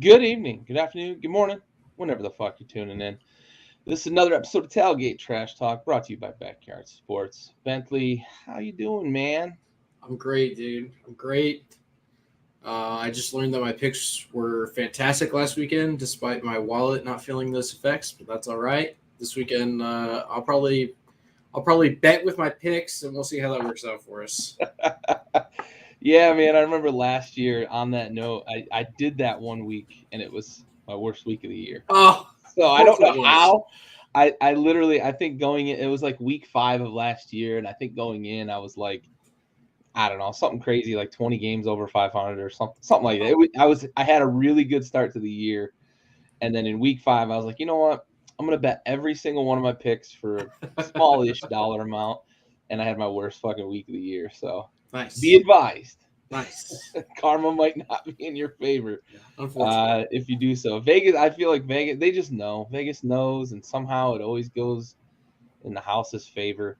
Good evening, good afternoon, good morning, whenever the fuck you're tuning in. This is another episode of Tailgate Trash Talk, brought to you by Backyard Sports. Bentley, how you doing, man? I'm great, dude. I'm great. I just learned that my picks were fantastic last weekend, despite my wallet not feeling those effects. But that's all right. This weekend, I'll probably bet with my picks, and we'll see how that works out for us. Yeah, man, I remember last year on that note, I did that one week, and it was my worst week of the year. Oh, So of I course don't know it was. how. I literally, I think going in, it was like week 5 of last year, and I think going in, I was like, I don't know, something crazy like 20 games over 500 or something like that. I had a really good start to the year, and then in week 5 I was like, you know what? I'm gonna bet every single one of my picks for a smallish dollar amount, and I had my worst fucking week of the year. So be Nice, advised, nice. karma might not be in your favor Yeah, unfortunately, if you do so. Vegas, I feel like Vegas, they just know. Vegas knows, and somehow it always goes in the house's favor.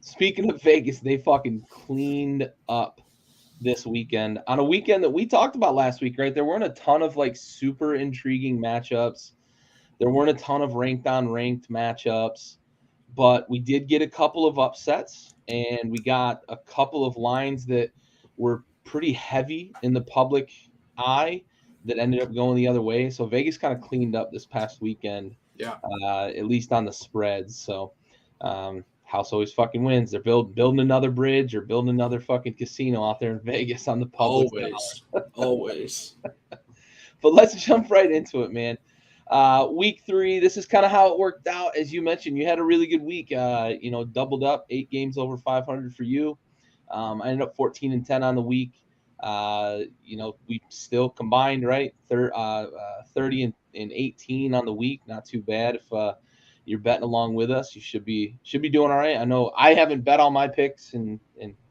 Speaking of Vegas, they fucking cleaned up this weekend on a weekend that we talked about last week, right? There weren't a ton of like super intriguing matchups. There weren't a ton of ranked on ranked matchups, but we did get a couple of upsets and we got a couple of lines that were pretty heavy in the public eye that ended up going the other way. So Vegas kind of cleaned up this past weekend, yeah. at least on the spreads. So house always fucking wins. They're building another bridge or building another fucking casino out there in Vegas on the public Always, always. But let's jump right into it, man. Week 3, this is kind of how it worked out. As you mentioned, you had a really good week. Doubled up, 8 games over 500 for you. I ended up 14-10 on the week. We still combined, right? 30 and 18 on the week. Not too bad. If you're betting along with us, you should be doing all right. I know I haven't bet all my picks and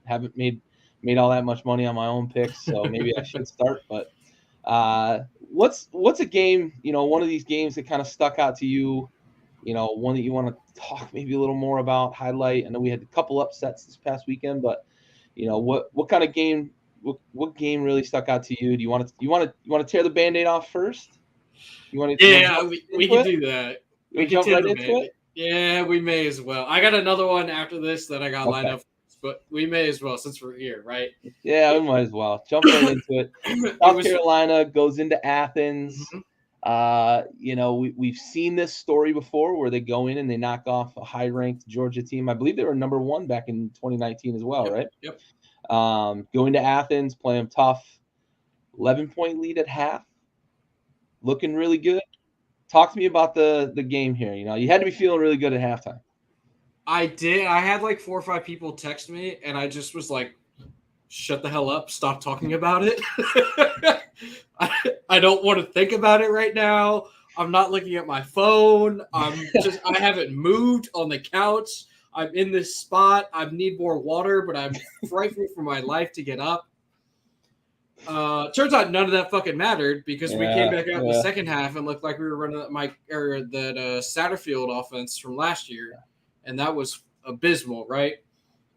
haven't made all that much money on my own picks, so maybe I should start. But what's a game, one of these games that kind of stuck out to you, one that you want to talk maybe a little more about, highlight? I know we had a couple upsets this past weekend, but what kind of game, what game really stuck out to you? Do you want to tear the Band-Aid off first? You want to Yeah, jump we into can it? do that. You We want to can jump tip right the into it? bandit. Yeah, we may as well. I got another one after this that I got lined Okay. up, but we may as well since we're here, right? Yeah, we It, might as well jump right into it. it South was. Carolina goes into Athens. Mhm. We've seen this story before where they go in and they knock off a high-ranked Georgia team. I believe they were number 1 back in 2019 as well, Yep, right? yep. Going to Athens, play them tough. 11-point lead at half, looking really good. Talk to me about the game here. You had to be feeling really good at halftime. I did. I had like 4 or 5 people text me, and I just was like, "Shut the hell up! Stop talking about it." I don't want to think about it right now. I'm not looking at my phone. I haven't moved on the couch. I'm in this spot. I need more water, but I'm frightful for my life to get up. Turns out none of that fucking mattered because we came Yeah, back out in the yeah. second half and looked like we were running that Satterfield offense from last year, and that was abysmal, right?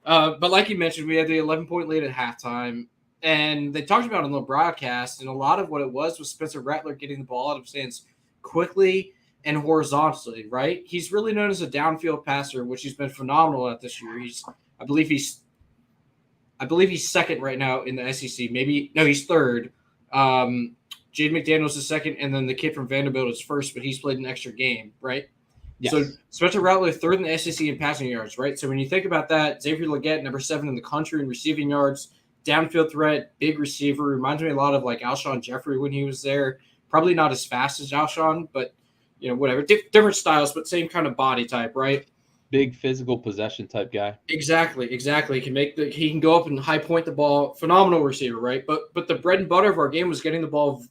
But like you mentioned, we had the 11-point lead at halftime, and they talked about it on the broadcast, and a lot of what it was Spencer Rattler getting the ball out of his hands quickly and horizontally, right? He's really known as a downfield passer, which he's been phenomenal at this year. I believe he's second right now in the SEC. Maybe no, he's third. Jade McDaniels is second, and then the kid from Vanderbilt is first, but he's played an extra game, right? Yes. So Spencer Rattler third in the SEC in passing yards, right? So when you think about that, Xavier Legette, number 7 in the country in receiving yards, downfield threat, big receiver, reminds me a lot of like Alshon Jeffrey when he was there. Probably not as fast as Alshon, but whatever, different styles, but same kind of body type, right? Big physical possession type guy. Exactly. He can go up and high point the ball. Phenomenal receiver, right? But the bread and butter of our game was getting the ball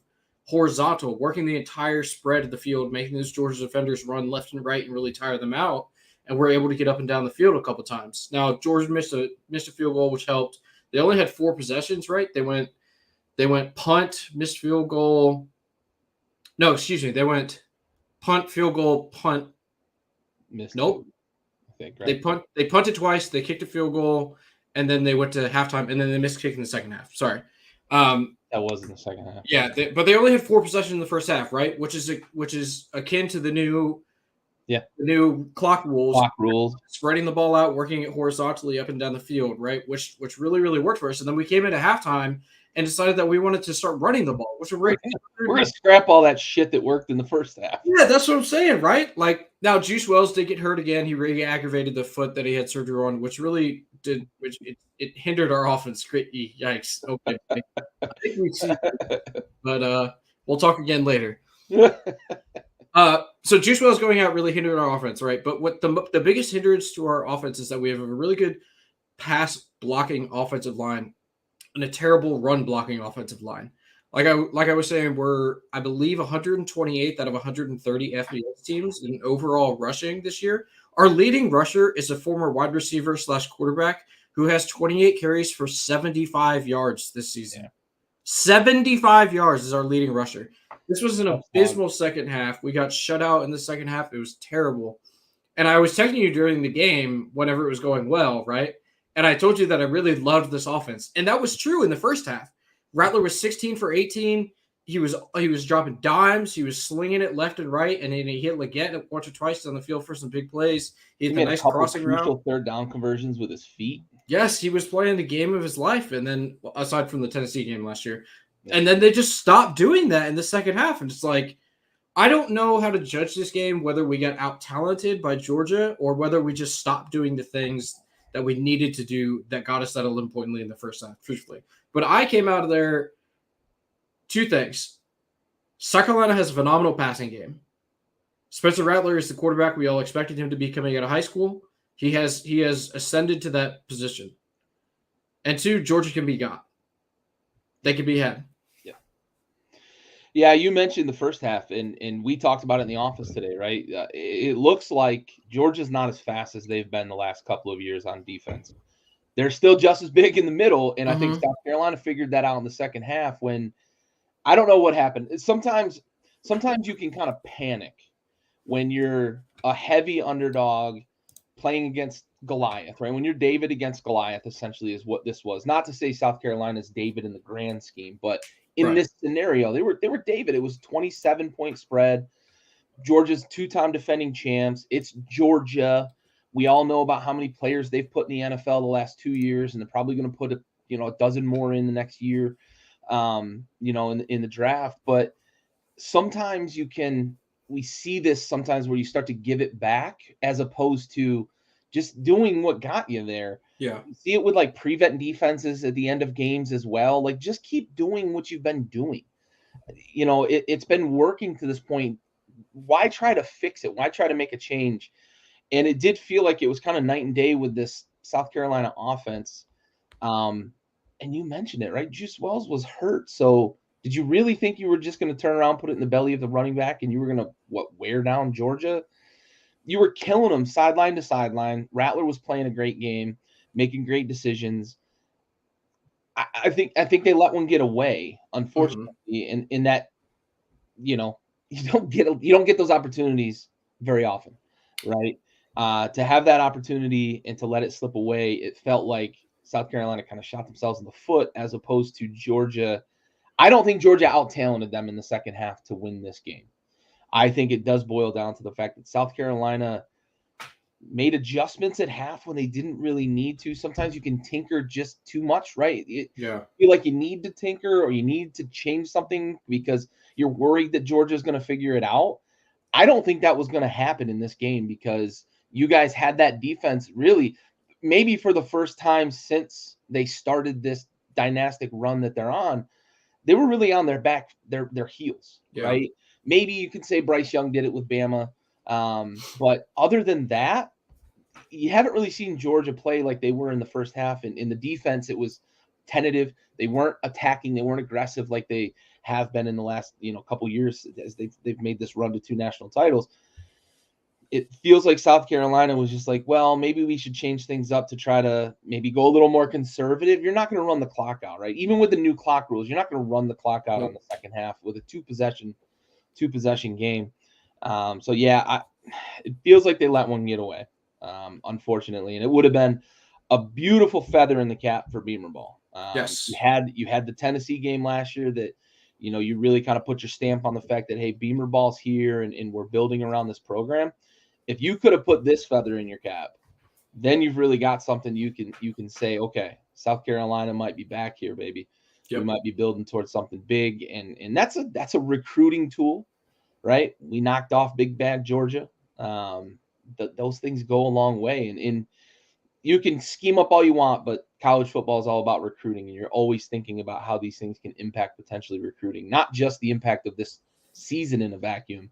horizontal, working the entire spread of the field, making those Georgia defenders run left and right and really tire them out. And we're able to get up and down the field a couple times. Now Georgia missed a field goal, which helped. They only had 4 possessions, right? They went punt, missed field goal. No, excuse me. They went punt, field goal, punt. Missed. Nope. Okay, great. They punted twice, they kicked a field goal, and then they went to halftime, and then they missed kick in the second half. Sorry. That was in the second half. Yeah, but they only had 4 possessions in the first half, right? Which is akin to the new clock rules, Clock rules. spreading the ball out, working it horizontally up and down the field, right? Which really really worked for us. And then we came into halftime and decided that we wanted to start running the ball, which was great. We're gonna scrap all that shit that worked in the first half. Yeah, that's what I'm saying, right? Like now, Juice Wells did get hurt again. He re-aggravated the foot that he had surgery on, which really did, which it hindered our offense. Great, yikes. Okay, I think we see, but we'll talk again later. So Juice Wells going out really hindered our offense, right? But what the biggest hindrance to our offense is that we have a really good pass blocking offensive line and a terrible run blocking offensive line. Like I was saying, we're I believe 128th out of 130 FBS teams in overall rushing this year. Our leading rusher is a former wide receiver / quarterback who has 28 carries for 75 yards this season. Yeah. 75 yards is our leading rusher. This was an abysmal second half. We got shut out in the second half. It was terrible. And I was texting you during the game whenever it was going well, right? And I told you that I really loved this offense. And that was true in the first half. Rattler was 16 for 18. He was dropping dimes. He was slinging it left and right, and then he hit Leggett once or twice on the field for some big plays. He had a nice crossing route. Third down conversions with his feet. Yes, he was playing the game of his life. And then, aside from the Tennessee game last year, and then they just stopped doing that in the second half. And it's like, I don't know how to judge this game, whether we got out-talented by Georgia or whether we just stopped doing the things that we needed to do that got us that 11-point lead in the first half, truthfully. But I came out of there, 2 things. South Carolina has a phenomenal passing game. Spencer Rattler is the quarterback we all expected him to be coming out of high school. He has ascended to that position. And 2, Georgia can be got. They can be had. Yeah, you mentioned the first half, and we talked about it in the office today, right? It looks like Georgia's not as fast as they've been the last couple of years on defense. They're still just as big in the middle, and I think South Carolina figured that out in the second half when I don't know what happened. Sometimes you can kind of panic when you're a heavy underdog playing against Goliath, right? When you're David against Goliath, essentially is what this was. Not to say South Carolina's David in the grand scheme, but in this scenario, they were David. It was 27-point spread. Georgia's 2-time defending champs. It's Georgia. We all know about how many players they've put in the NFL the last 2 years, and they're probably going to put a dozen more in the next year, in the draft. But sometimes we see this sometimes where you start to give it back as opposed to just doing what got you there. Yeah. You see it with like prevent defenses at the end of games as well. Like, just keep doing what you've been doing. It's been working to this point. Why try to fix it? Why try to make a change? And it did feel like it was kind of night and day with this South Carolina offense. And you mentioned it, right? Juice Wells was hurt. So did you really think you were just going to turn around, put it in the belly of the running back, and you were going to, wear down Georgia? You were killing them sideline to sideline. Rattler was playing a great game, making great decisions. I think they let one get away, unfortunately, in that, you don't get those opportunities very often, right? To have that opportunity and to let it slip away, it felt like South Carolina kind of shot themselves in the foot as opposed to Georgia. I don't think Georgia out-talented them in the second half to win this game. I think it does boil down to the fact that South Carolina made adjustments at half when they didn't really need to. Sometimes you can tinker just too much, right? You feel like you need to tinker or you need to change something because you're worried that Georgia's going to figure it out. I don't think that was going to happen in this game because you guys had that defense really maybe for the first time since they started this dynastic run that they're on. They were really on their back, their heels, right? Maybe you could say Bryce Young did it with Bama. But other than that, you haven't really seen Georgia play like they were in the first half. And in the defense, it was tentative. They weren't attacking. They weren't aggressive like they have been in the last couple years as they've made this run to 2 national titles. It feels like South Carolina was just like, well, maybe we should change things up to try to maybe go a little more conservative. You're not going to run the clock out, right? Even with the new clock rules, you're not going to run the clock out on the second half with a two possession game. It feels like they let one get away, unfortunately. And it would have been a beautiful feather in the cap for Beamer ball. Yes. You had the Tennessee game last year that, you really kind of put your stamp on the fact that, hey, Beamer ball's here and we're building around this program. If you could have put this feather in your cap, then you've really got something you can say, okay, South Carolina might be back here, baby. Yep. We might be building towards something big, and that's a recruiting tool, right? We knocked off Big Bad Georgia. Those things go a long way, and you can scheme up all you want, but college football is all about recruiting, and you're always thinking about how these things can impact potentially recruiting, not just the impact of this season in a vacuum,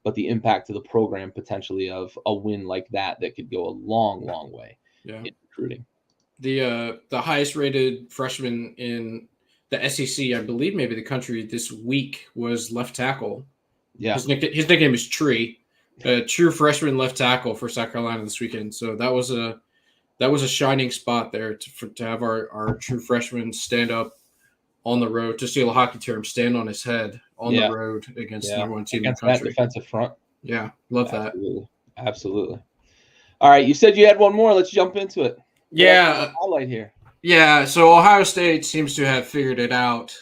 but the impact to the program potentially of a win like that could go a long, long way in recruiting. The highest rated freshman in the SEC, I believe, maybe the country this week was left tackle. Yeah, his nickname is Tree, true freshman left tackle for South Carolina this weekend. So that was a shining spot there to have our true freshman stand up on the road, to steal a hockey term, stand on his head on the road against the number one team in the country. That defensive front. Yeah, love that. Absolutely. All right, you said you had one more. Let's jump into it. Yeah. Highlight here. Yeah, so Ohio State seems to have figured it out.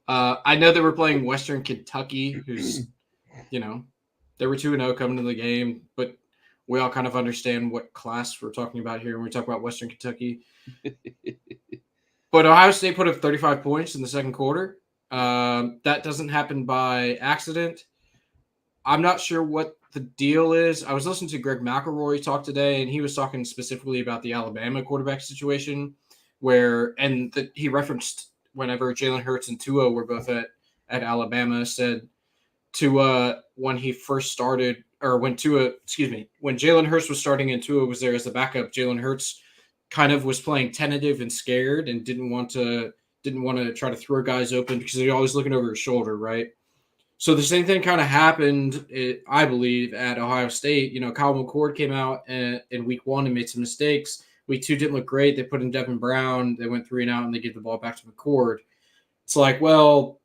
I know they were playing Western Kentucky, who's, they were 2-0 coming into the game, but we all kind of understand what class we're talking about here when we talk about Western Kentucky. But Ohio State put up 35 points in the second quarter. That doesn't happen by accident. I'm not sure what the deal is. I was listening to Greg McElroy talk today, and he was talking specifically about the Alabama quarterback situation, he referenced whenever Jalen Hurts and Tua were both at Alabama, said Tua, when he first started, or when Jalen Hurts was starting and Tua was there as the backup, Jalen Hurts kind of was playing tentative and scared and didn't want to try to throw guys open because they're always looking over his shoulder, right? So the same thing kind of happened, I believe, at Ohio State. Kyle McCord came out in week 1 and made some mistakes. Week 2 didn't look great. They put in Devin Brown. They went 3 and out, and they gave the ball back to McCord. It's like, well,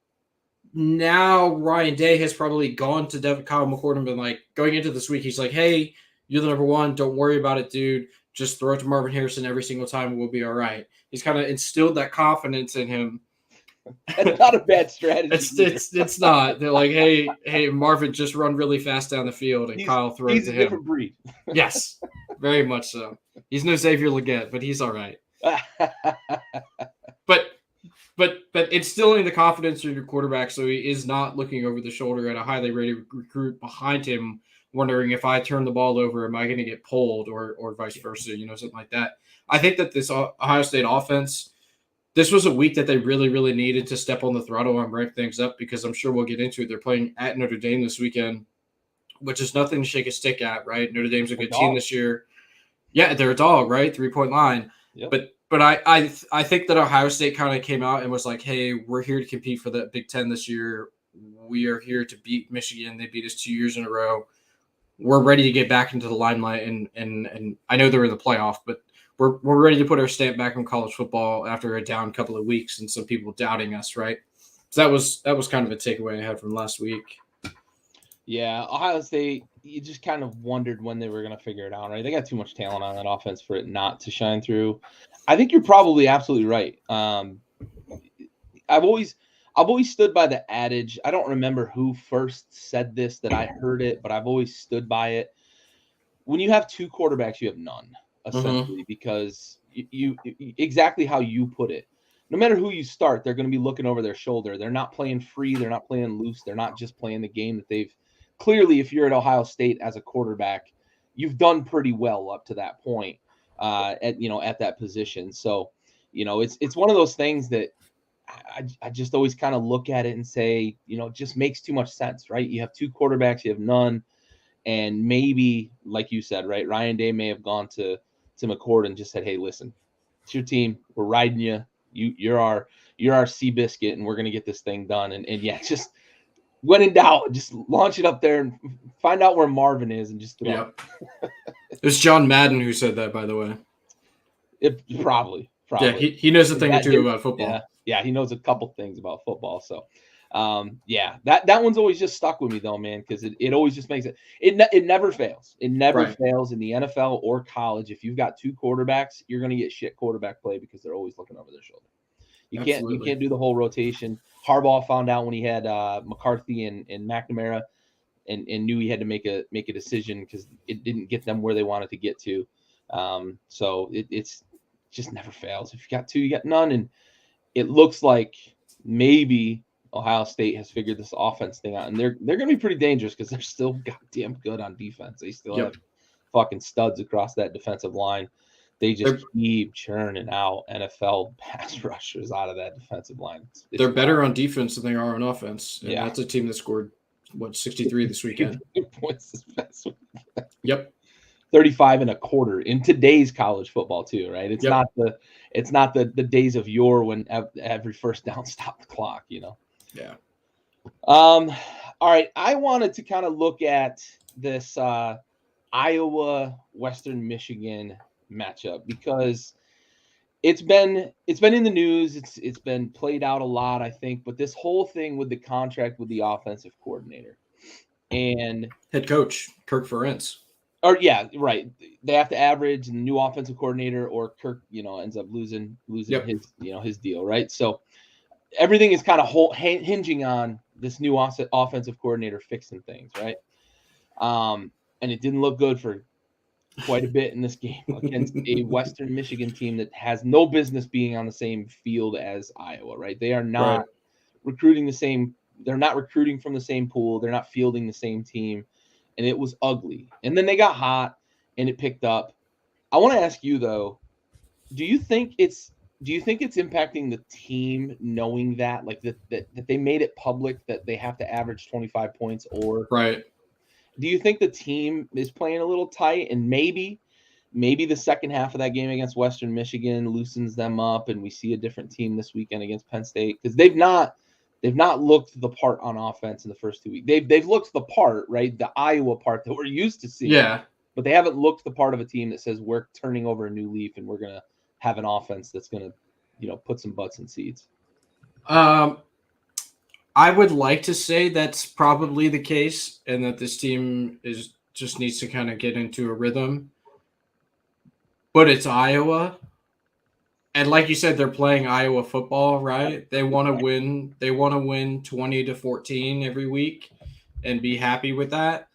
now Ryan Day has probably gone to Kyle McCord and been like, going into this week, he's like, hey, you're the number one. Don't worry about it, dude. Just throw it to Marvin Harrison every single time. We'll be all right. He's kind of instilled that confidence in him. That's not a bad strategy. It's not. They're like, hey, Marvin, just run really fast down the field, and Kyle throws he's to a him. Different breed. Yes, very much so. He's no Xavier Legette, but he's all right. But instilling the confidence in your quarterback, so he is not looking over the shoulder at a highly rated recruit behind him, wondering if I turn the ball over, am I going to get pulled, or vice versa, something like that. I think that this Ohio State offense, this was a week that they really, really needed to step on the throttle and ramp things up, because I'm sure we'll get into it. They're playing at Notre Dame this weekend, which is nothing to shake a stick at, right? Notre Dame's a good team this year. Yeah, they're a dog, right? 3-point line. Yep. But I think that Ohio State kind of came out and was like, hey, we're here to compete for the Big Ten this year. We are here to beat Michigan. They beat us 2 years in a row. We're ready to get back into the limelight, and I know they're in the playoff, but we're ready to put our stamp back on college football after a down couple of weeks and some people doubting us, right? So that was kind of a takeaway I had from last week. Yeah, Ohio State, you just kind of wondered when they were going to figure it out, right? They got too much talent on that offense for it not to shine through. I think you're probably absolutely right. I've always stood by the adage. I don't remember who first said this, that I heard it, but I've always stood by it. When you have 2 quarterbacks, you have none, essentially, because you exactly how you put it. No matter who you start, they're going to be looking over their shoulder. They're not playing free. They're not playing loose. They're not just playing the game that they've clearly, if you're at Ohio State as a quarterback, you've done pretty well up to that point at that position. So, it's one of those things that I just always kind of look at it and say, it just makes too much sense, right? You have 2 quarterbacks, you have none. And maybe, like you said, right, Ryan Day may have gone to McCord and just said, hey, listen, it's your team. We're riding you. You're our Seabiscuit, and we're going to get this thing done. And yeah, just when in doubt, just launch it up there and find out where Marvin is and just throw it. It was John Madden who said that, by the way. It probably. Yeah, he knows a thing or two about football. Yeah, he knows a couple things about football. So, Yeah, that one's always just stuck with me though, man, because it always just makes it never fails. It never Right. fails in the NFL or college. If you've got two quarterbacks, you're gonna get shit quarterback play because they're always looking over their shoulder. You Absolutely. can't do the whole rotation. Harbaugh found out when he had McCarthy and McNamara, and knew he had to make a decision because it didn't get them where they wanted to get to. So it's just never fails. If you got two, you got none, and it looks like maybe Ohio State has figured this offense thing out, and they're going to be pretty dangerous because they're still goddamn good on defense. They still have fucking studs across that defensive line. They just keep churning out NFL pass rushers out of that defensive line. They're better on defense than they are on offense, and Yeah. that's a team that scored 63 this weekend. Points this past week. Yep. 35 and a quarter in today's college football too, right? It's not the days of yore when every first down stopped the clock, you know. Yeah. All right, I wanted to kind of look at this Iowa Western Michigan matchup because it's been in the news. It's been played out a lot, I think, but this whole thing with the contract with the offensive coordinator and head coach Kirk Ferentz. Or yeah, right. They have to average the new offensive coordinator, or Kirk, ends up losing his his deal, right? So everything is kind of hinging on this new offensive coordinator fixing things, right? And it didn't look good for quite a bit in this game against a Western Michigan team that has no business being on the same field as Iowa, right? They are not recruiting the same. They're not recruiting from the same pool. They're not fielding the same team. And it was ugly. And then they got hot and it picked up. I want to ask you though, do you think it's impacting the team knowing that, like that they made it public that they have to average 25 points, or do you think the team is playing a little tight and maybe the second half of that game against Western Michigan loosens them up and we see a different team this weekend against Penn State? Because they've not looked the part on offense in the first 2 weeks. They've looked the part, right? The Iowa part that we're used to seeing. Yeah. But they haven't looked the part of a team that says we're turning over a new leaf and we're going to have an offense that's going to, put some butts in seats. I would like to say that's probably the case and that this team just needs to kind of get into a rhythm. But it's Iowa. And like you said, they're playing Iowa football, right? They want to win. They want to win 20-14 every week and be happy with that.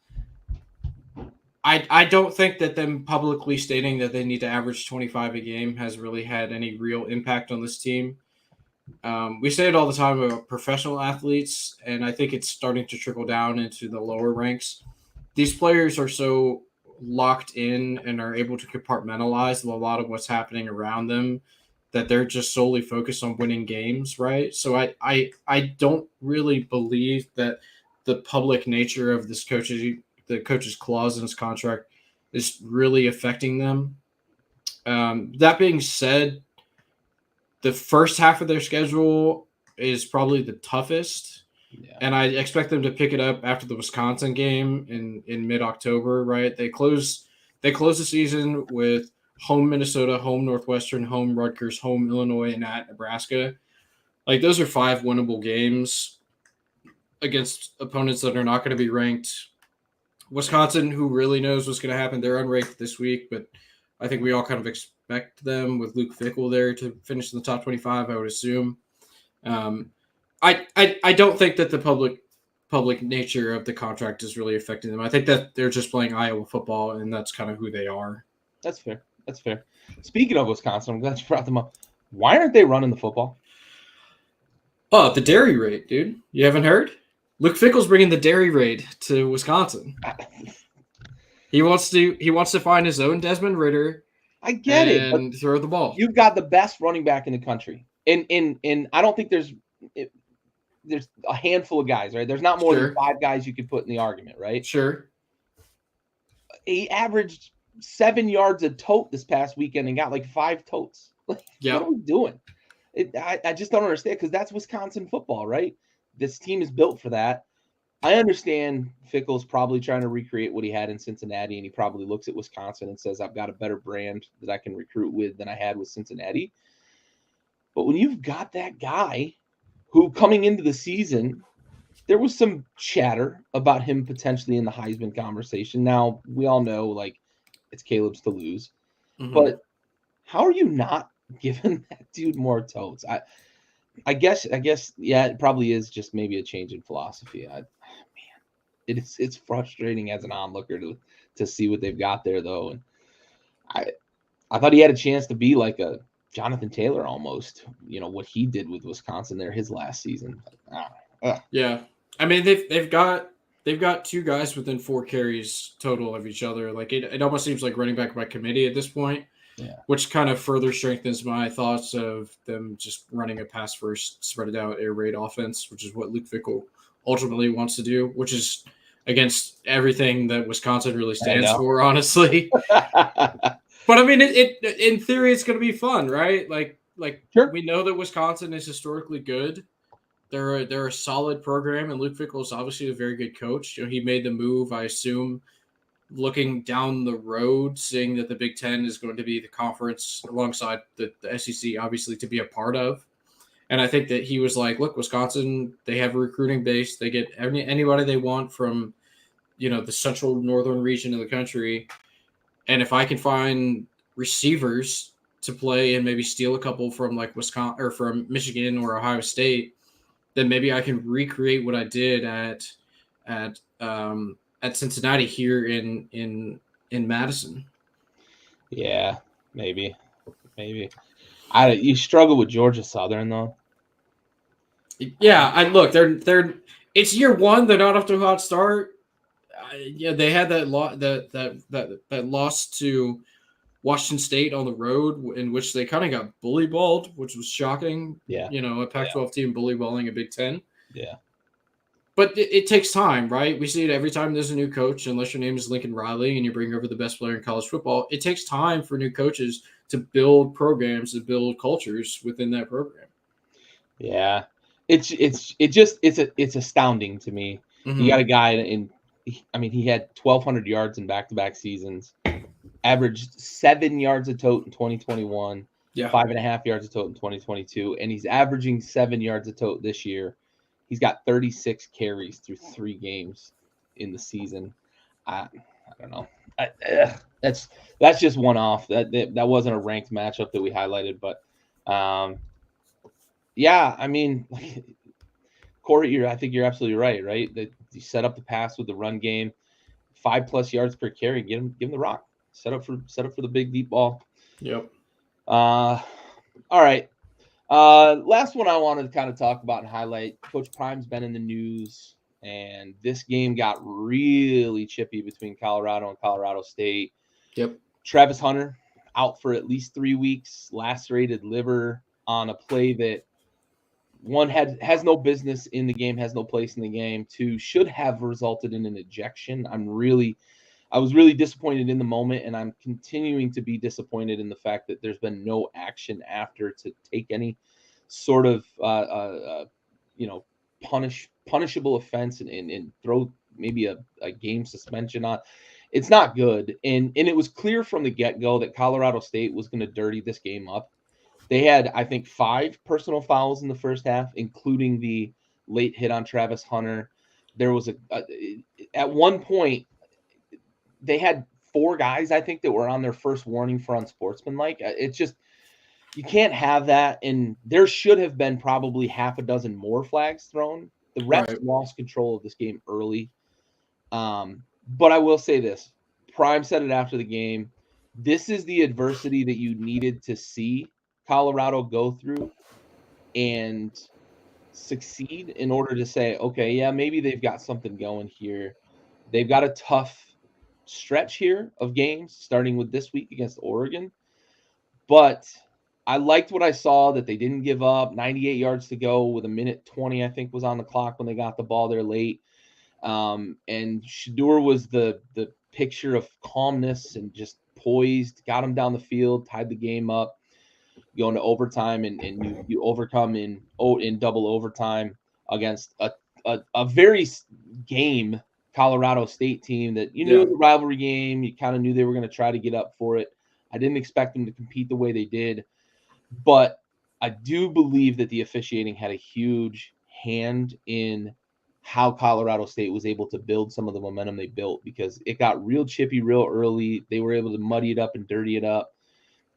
I don't think that them publicly stating that they need to average 25 a game has really had any real impact on this team. We say it all the time about professional athletes, and I think it's starting to trickle down into the lower ranks. These players are so locked in and are able to compartmentalize a lot of what's happening around them that they're just solely focused on winning games, right? So I don't really believe that the public nature of this the coach's clause in his contract is really affecting them. That being said, the first half of their schedule is probably the toughest. Yeah. And I expect them to pick it up after the Wisconsin game in mid-October, right? They close the season with home Minnesota, home Northwestern, home Rutgers, home Illinois, and at Nebraska. Like, those are 5 winnable games against opponents that are not going to be ranked. Wisconsin, who really knows what's going to happen, they're unranked this week, but I think we all kind of expect them with Luke Fickell there to finish in the top 25, I would assume. I don't think that the public nature of the contract is really affecting them. I think that they're just playing Iowa football, and that's kind of who they are. That's fair. Speaking of Wisconsin, I'm glad you brought them up. Why aren't they running the football? Oh, the dairy raid, dude. You haven't heard? Luke Fickell's bringing the dairy raid to Wisconsin. He wants to find his own Desmond Ridder. I get it, and throw the ball. You've got the best running back in the country, and I don't think there's a handful of guys, right? There's not more than 5 guys you could put in the argument, right? Sure. He averaged 7 yards a tote this past weekend and got like 5 totes. Yeah. What are we doing? I just don't understand, because that's Wisconsin football, right? This team is built for that. I understand Fickell's probably trying to recreate what he had in Cincinnati, and he probably looks at Wisconsin and says, I've got a better brand that I can recruit with than I had with Cincinnati. But when you've got that guy who coming into the season, there was some chatter about him potentially in the Heisman conversation. Now, we all know, like, it's Caleb's to lose. Mm-hmm. But how are you not giving that dude more totes? I guess, yeah, it probably is just maybe a change in philosophy. Man, it's frustrating as an onlooker to see what they've got there, though. And I thought he had a chance to be like a Jonathan Taylor almost, what he did with Wisconsin there his last season. Yeah, I mean they've got two guys within 4 carries total of each other. Like it almost seems like running back by committee at this point. Yeah. Which kind of further strengthens my thoughts of them just running a pass first, spread it out, air raid offense, which is what Luke Fickell ultimately wants to do, which is against everything that Wisconsin really stands for, honestly. But I mean, it in theory, it's going to be fun, right? Like sure. We know that Wisconsin is historically good. They're a solid program, and Luke Fickell is obviously a very good coach. He made the move, I assume, looking down the road, seeing that the Big Ten is going to be the conference alongside the SEC, obviously, to be a part of. And I think that he was like, look, Wisconsin, they have a recruiting base. They get anybody they want from, the central northern region of the country. And if I can find receivers to play and maybe steal a couple from like Wisconsin or from Michigan or Ohio State, then maybe I can recreate what I did at Cincinnati here in Madison. Yeah, maybe. You struggle with Georgia Southern though. Yeah, I look. They're it's year one. They're not off to a hot start. Yeah, they had that loss to Washington State on the road, in which they kind of got bully balled, which was shocking. Yeah, a Pac-12 team bully balling a Big Ten. Yeah. But it takes time, right? We see it every time there's a new coach, unless your name is Lincoln Riley and you bring over the best player in college football. It takes time for new coaches to build programs, to build cultures within that program. Yeah. It's astounding to me. Mm-hmm. You got a guy he had 1,200 yards in back-to-back seasons, averaged 7 yards a tote in 2021, 5.5 yards a tote in 2022, and he's averaging 7 yards a tote this year. He's got 36 carries through 3 games in the season. I don't know. That's just one off. That wasn't a ranked matchup that we highlighted, but yeah, I mean, Corey, I think you're absolutely right? That you set up the pass with the run game, 5+ yards per carry, give him the rock. Set up for the big deep ball. Yep. All right. Last one I wanted to kind of talk about and highlight. Coach Prime's been in the news, and this game got really chippy between Colorado and Colorado State. Yep. Travis Hunter out for at least 3 weeks, lacerated liver on a play that one has no business in the game, has no place in the game. 2 should have resulted in an ejection. I was really disappointed in the moment, and I'm continuing to be disappointed in the fact that there's been no action after to take any sort of punishable offense and throw maybe a game suspension on. It's not good, and it was clear from the get-go that Colorado State was going to dirty this game up. They had, I think, 5 personal fouls in the first half, including the late hit on Travis Hunter. There was at one point, they had 4 guys, I think, that were on their first warning for unsportsmanlike. It's just, you can't have that. And there should have been probably half a dozen more flags thrown. The refs lost control of this game early. But I will say this. Prime said it after the game. This is the adversity that you needed to see Colorado go through and succeed in order to say, okay, yeah, maybe they've got something going here. They've got a tough stretch here of games, starting with this week against Oregon. But I liked what I saw, that they didn't give up. 98 yards to go with 1:20, I think, was on the clock when they got the ball there late. And Shedeur was the picture of calmness and just poised, got him down the field, tied the game up, going to overtime, and you overcome in double overtime against a very game Colorado State team that knew the rivalry game. You kind of knew they were going to try to get up for it. I didn't expect them to compete the way they did, but I do believe that the officiating had a huge hand in how Colorado State was able to build some of the momentum they built, because it got real chippy real early. They were able to muddy it up and dirty it up.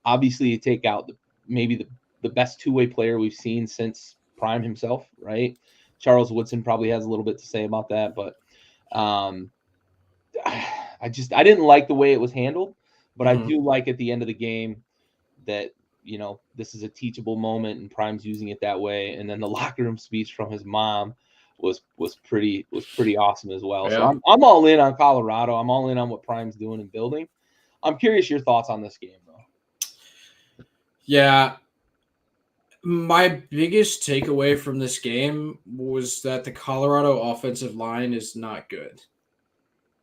Obviously, you take out maybe the best two-way player we've seen since Prime himself, right? Charles Woodson probably has a little bit to say about that, but um, I didn't like the way it was handled, but I Mhm. do like at the end of the game that this is a teachable moment and Prime's using it that way. And then the locker room speech from his mom was pretty awesome as well. So Yeah. I'm all in on Colorado. I'm all in on what Prime's doing and building. I'm curious your thoughts on this game though. Yeah. My biggest takeaway from this game was that the Colorado offensive line is not good.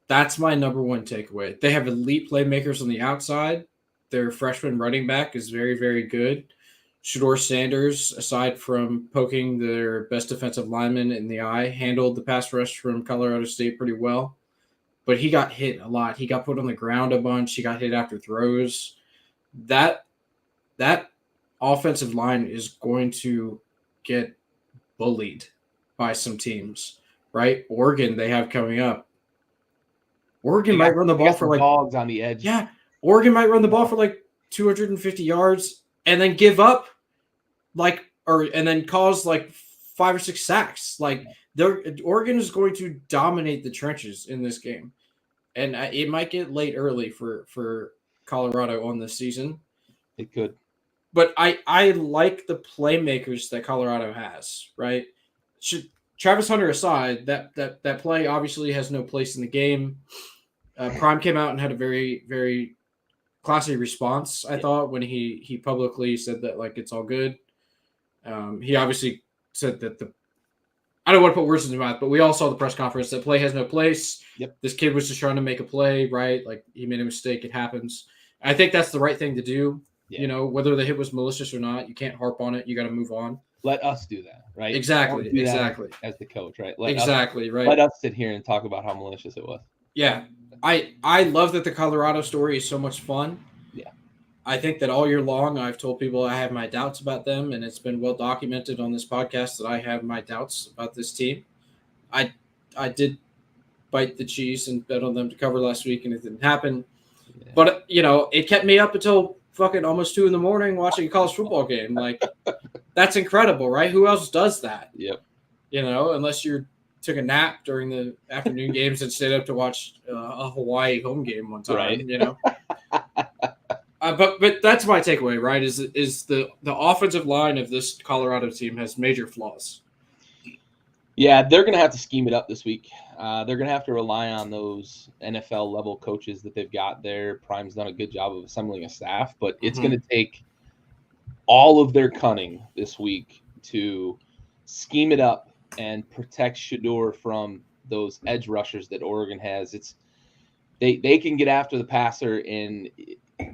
That's my number one takeaway. They have elite playmakers on the outside. Their freshman running back is very, very good. Shador Sanders, aside from poking their best defensive lineman in the eye, handled the pass rush from Colorado State pretty well. But he got hit a lot. He got put on the ground a bunch. He got hit after throws. That that offensive line is going to get bullied by some teams, right? Oregon, they have coming up. Oregon might run the They ball got for some like, dogs on the edge. yeah, Oregon might run the ball for like 250 yards and then give up and then cause like 5 or 6 sacks. Like Oregon is going to dominate the trenches in this game. And it might get late early for Colorado on this season. It could. But I like the playmakers that Colorado has, right? Travis Hunter aside, that play obviously has no place in the game. Prime came out and had a very, very classy response, I thought, when he publicly said that like it's all good. He obviously said that I don't want to put words in his mouth, but we all saw the press conference that play has no place. Yep. This kid was just trying to make a play, right? Like he made a mistake, it happens. I think that's the right thing to do. Yeah. You know, whether the hit was malicious or not, you can't harp on it. You got to move on. Let us do that, right? Exactly. Do Exactly. that as the coach, right? Exactly. Right. Let us sit here and talk about how malicious it was. Yeah. I love that the Colorado story is so much fun. Yeah. I think that all year long, I've told people I have my doubts about them, and it's been well documented on this podcast that I have my doubts about this team. I did bite the cheese and bet on them to cover last week, and it didn't happen. Yeah. But it kept me up until fucking almost 2 a.m. watching a college football game. Like, that's incredible, right? Who else does that? Yep. Unless you took a nap during the afternoon games and stayed up to watch a Hawaii home game one time. Right. But that's my takeaway, right? Is the offensive line of this Colorado team has major flaws. Yeah, they're going to have to scheme it up this week. They're going to have to rely on those NFL level coaches that they've got there. Prime's done a good job of assembling a staff, but it's going to take all of their cunning this week to scheme it up and protect Shador from those edge rushers that Oregon has. They can get after the passer, and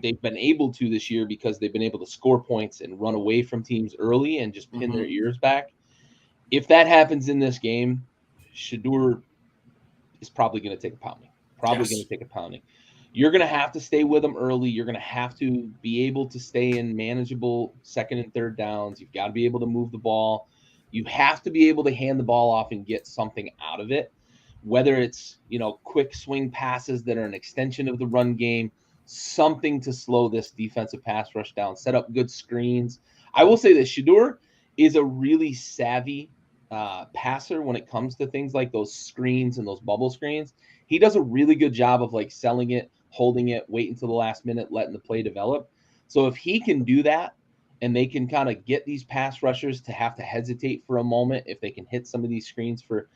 they've been able to this year because they've been able to score points and run away from teams early and just pin their ears back. If that happens in this game, Shador is probably going to take a pounding. You're going to have to stay with them early. You're going to have to be able to stay in manageable second and third downs. You've got to be able to move the ball. You have to be able to hand the ball off and get something out of it, whether it's, quick swing passes that are an extension of the run game, something to slow this defensive pass rush down, set up good screens. I will say that Shador is a really savvy passer when it comes to things like those screens and those bubble screens. He does a really good job of like selling it, holding it, wait until the last minute, letting the play develop. So if he can do that and they can kind of get these pass rushers to have to hesitate for a moment, if they can hit some of these screens for,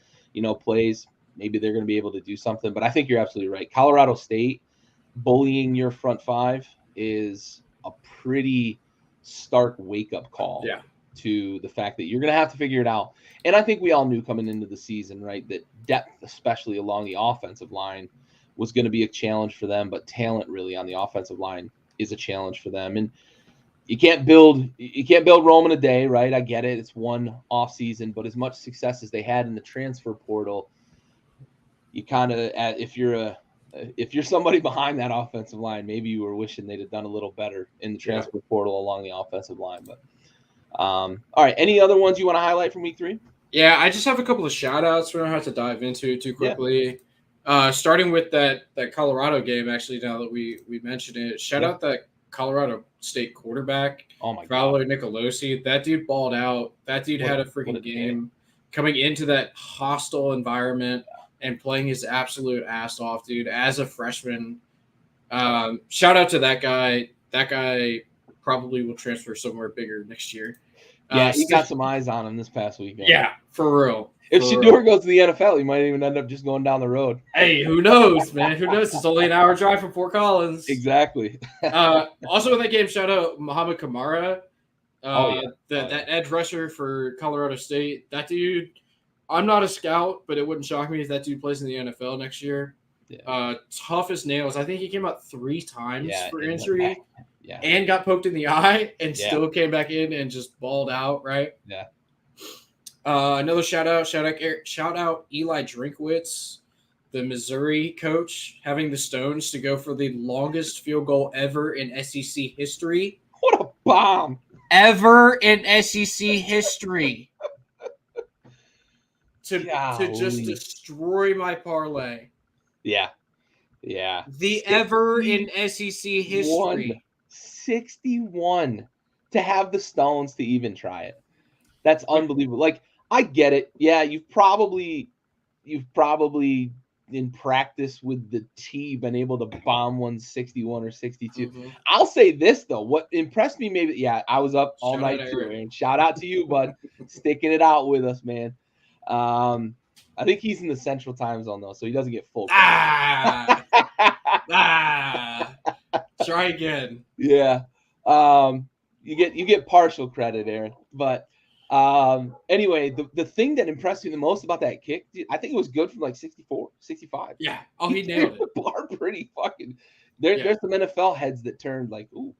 plays, maybe they're going to be able to do something. But I think you're absolutely right. Colorado State bullying your front five is a pretty stark wake-up call. Yeah. To the fact that you're going to have to figure it out. And I think we all knew coming into the season, right, that depth, especially along the offensive line, was going to be a challenge for them, but talent really on the offensive line is a challenge for them. And you can't build Rome in a day, right? I get it. It's one off season, but as much success as they had in the transfer portal, you kind of, if you're somebody behind that offensive line, maybe you were wishing they'd have done a little better in the transfer portal along the offensive line, but All right. Any other ones you want to highlight from week 3? Yeah, I just have a couple of shout outs. We don't have to dive into it too quickly. Starting with that Colorado game, actually, now that we mentioned it, shout out that Colorado State quarterback, Oh my Valo God. Nicolosi. That dude balled out. That dude had a freaking game coming into that hostile environment and playing his absolute ass off, dude, as a freshman. Shout out to that guy. That guy probably will transfer somewhere bigger next year. Yeah, he got some eyes on him this past weekend. Yeah, for real. If Shedeur goes to the NFL, he might even end up just going down the road. Hey, who knows, man? Who knows? It's only an hour drive from Fort Collins. Exactly. Also in that game, shout out Muhammad Kamara. That edge rusher for Colorado State. That dude, I'm not a scout, but it wouldn't shock me if that dude plays in the NFL next year. Yeah. Tough as nails. I think he came out 3 times for injury and got poked in the eye and still came back in and just balled out, right? Yeah. Another shout out Eli Drinkwitz, the Missouri coach, having the stones to go for the longest field goal ever in SEC history. What a bomb! Ever in SEC history. to just destroy my parlay. Yeah. The ever in SEC history. 61 to have the stones to even try it. That's unbelievable. Like, I get it. Yeah, you've probably in practice with the T been able to bomb 161 or 62. Mm-hmm. I'll say this though. What impressed me, I was up all night too, Aaron. Shout out to you, bud. Sticking it out with us, man. I think he's in the Central Time Zone though, so he doesn't get full. Try again. Yeah. You get partial credit, Aaron. But anyway, the thing that impressed me the most about that kick, I think it was good from like 64, 65. Yeah. Oh, he nailed it. The bar pretty fucking. There's some NFL heads that turned like, ooh.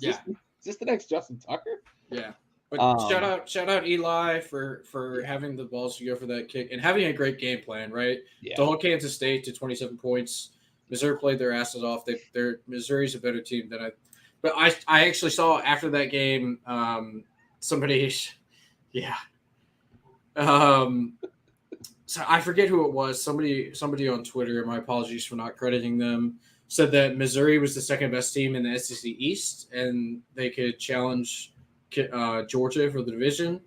Is this the next Justin Tucker? Yeah. But shout out Eli for having the balls to go for that kick and having a great game plan, right? Yeah. To hold Kansas State to 27 points. Missouri played their asses off. Missouri's a better team than But I actually saw after that game somebody. Yeah. So I forget who it was. Somebody on Twitter, my apologies for not crediting them, said that Missouri was the second best team in the SEC East and they could challenge Georgia for the division.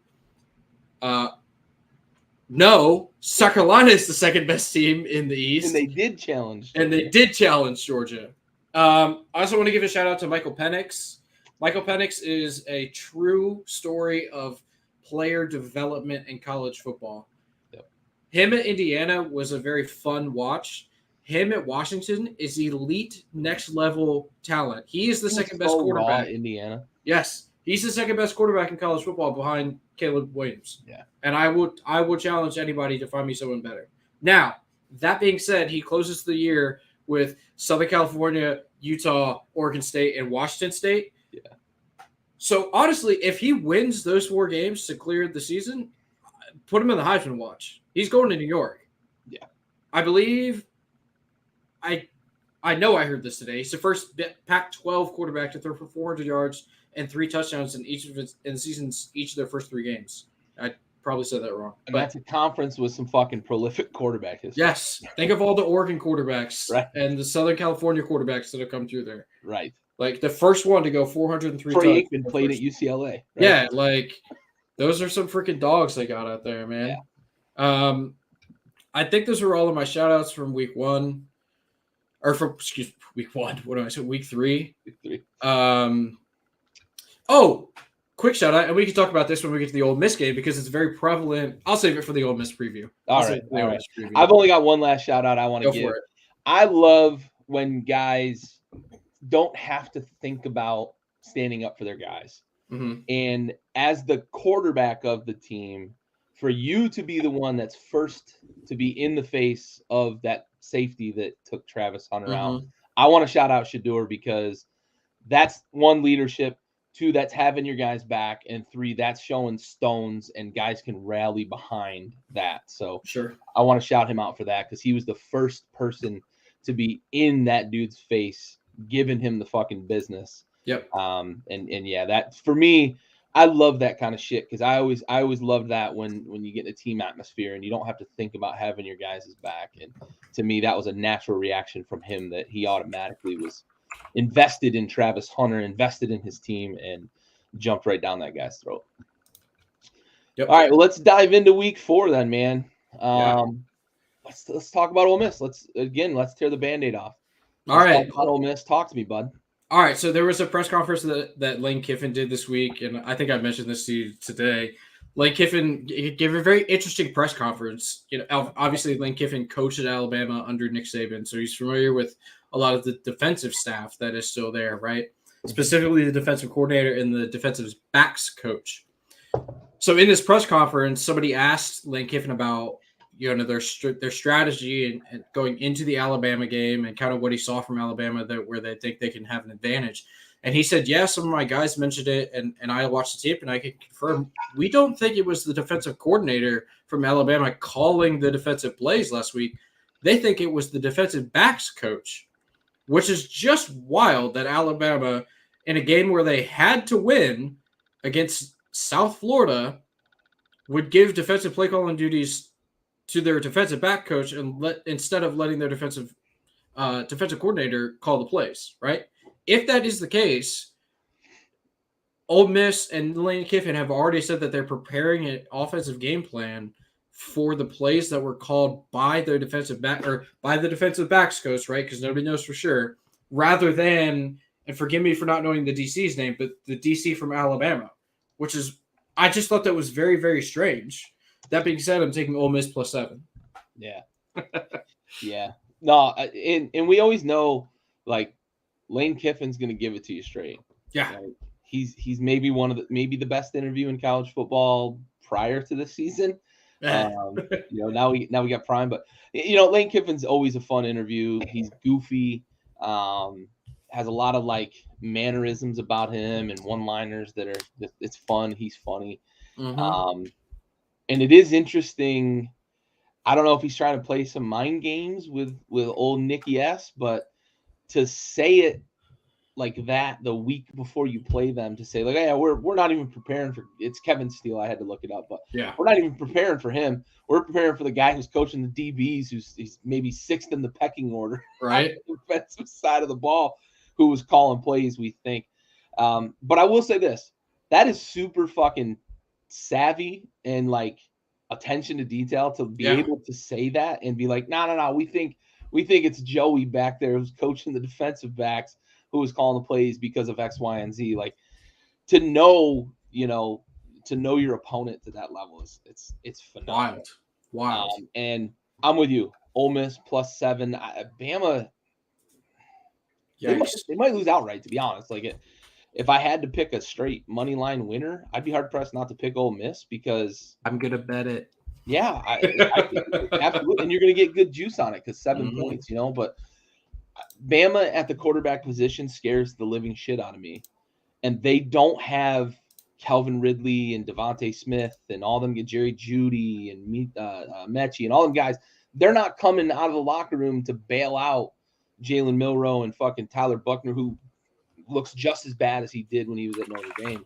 No, South Carolina is the second best team in the East. And they did challenge Georgia. I also want to give a shout out to Michael Penix. Michael Penix is a true story of player development in college football. Yep. Him at Indiana was a very fun watch. Him at Washington is elite next level talent. He is the second best quarterback. Indiana. Yes. He's the second best quarterback in college football behind Caleb Williams. Yeah. And I would challenge anybody to find me someone better. Now, that being said, he closes the year with Southern California, Utah, Oregon State, and Washington State. Yeah. So, honestly, if he wins those 4 games to clear the season, put him in the Heisman watch. He's going to New York. Yeah. I believe I know I heard this today. He's the first Pac-12 quarterback to throw for 400 yards and 3 touchdowns in each of their first 3 games. I probably said that wrong. And that's a conference with some fucking prolific quarterback history. Yes. Think of all the Oregon quarterbacks and the Southern California quarterbacks that have come through there. Right. Like the first one to go 403 Troy Aikman played at UCLA. Right? Yeah, like those are some freaking dogs they got out there, man. Yeah. I think those were all of my shout outs from week 1. Or from week 1. What am I saying? Week 3. Week 3. Quick shout out, and we can talk about this when we get to the Ole Miss game because it's very prevalent. I'll save it for the Ole Miss preview. All right. I've only got one last shout out I want to give. For it. I love when guys don't have to think about standing up for their guys. Mm-hmm. And as the quarterback of the team, for you to be the one that's first to be in the face of that safety that took Travis Hunter out, I want to shout out Shedeur because that's 1, leadership, 2, that's having your guys back, and 3, that's showing stones and guys can rally behind that. So sure, I want to shout him out for that because he was the first person to be in that dude's face, giving him the fucking business. Yep. And yeah, that for me I love that kind of shit because I always loved that when you get in a team atmosphere and you don't have to think about having your guys' back. And to me, that was a natural reaction from him that he automatically was invested in Travis Hunter, invested in his team, and jumped right down that guy's throat. Yep. All right, well, let's dive into week 4 then, man. Yeah. Let's talk about Ole Miss. Let's tear the Band-Aid off. All Let's right. talk about Ole Miss. Talk to me, bud. All right, so there was a press conference that Lane Kiffin did this week, and I think I mentioned this to you today. Lane Kiffin gave a very interesting press conference. Obviously Lane Kiffin coached at Alabama under Nick Saban, so he's familiar with a lot of the defensive staff that is still there, right? Specifically the defensive coordinator and the defensive backs coach. So in this press conference, somebody asked Lane Kiffin about their strategy and going into the Alabama game and kind of what he saw from Alabama where they think they can have an advantage. And he said, yeah, some of my guys mentioned it, and I watched the tape, and I can confirm we don't think it was the defensive coordinator from Alabama calling the defensive plays last week. They think it was the defensive backs coach, which is just wild that Alabama, in a game where they had to win against South Florida, would give defensive play calling duties to their defensive back coach and instead of letting their defensive coordinator call the plays, right? If that is the case, Ole Miss and Lane Kiffin have already said that they're preparing an offensive game plan for the plays that were called by their defensive back or by the defensive backs coach, right? Because nobody knows for sure. Rather than, and forgive me for not knowing the DC's name, but the DC from Alabama, which is, I just thought that was very, very strange. That being said, I'm taking Ole Miss +7. Yeah. Yeah. No, and we always know, like, Lane Kiffin's going to give it to you straight. Yeah. Right? He's maybe maybe the best interview in college football prior to this season. Now we got Prime, but Lane Kiffin's always a fun interview. He's goofy, has a lot of like mannerisms about him and one-liners that are it's fun. He's funny. Mm-hmm. And it is interesting. I don't know if he's trying to play some mind games with old Nicky S, but to say it like that the week before you play them, to say like, yeah, we're not even preparing for, it's Kevin Steele. I had to look it up, but yeah, we're not even preparing for him. We're preparing for the guy who's coaching the DBs, he's maybe 6th in the pecking order, right? On the defensive side of the ball, who was calling plays, we think. But I will say this, that is super fucking savvy and like attention to detail to be able to say that and be like, no, we think it's Joey back there who's coaching the defensive backs who was calling the plays because of X, Y, and Z. Like, to know your opponent to that level is it's phenomenal. Wild. And I'm with you. Ole Miss +7. Bama. They might lose outright, to be honest. Like, if I had to pick a straight money line winner, I'd be hard pressed not to pick Ole Miss because I'm gonna bet it. Yeah, I absolutely, and you're gonna get good juice on it because 7 points, But Bama at the quarterback position scares the living shit out of me, and they don't have Calvin Ridley and Devontae Smith and all them, get Jerry Jeudy and Mechie and all them guys. They're not coming out of the locker room to bail out Jalen Milroe and fucking Tyler Buckner, who looks just as bad as he did when he was at Notre Dame.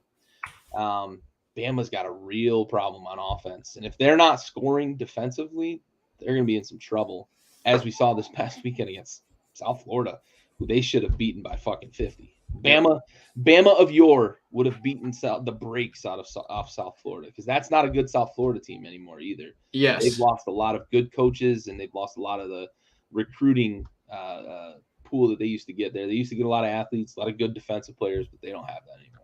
Bama's got a real problem on offense. And if they're not scoring defensively, they're going to be in some trouble, as we saw this past weekend against South Florida, who they should have beaten by fucking 50. Bama of yore would have beaten the brakes off South Florida, because that's not a good South Florida team anymore either. Yes. They've lost a lot of good coaches, and they've lost a lot of the recruiting pool that they used to get there. They used to get a lot of athletes, a lot of good defensive players, but they don't have that anymore.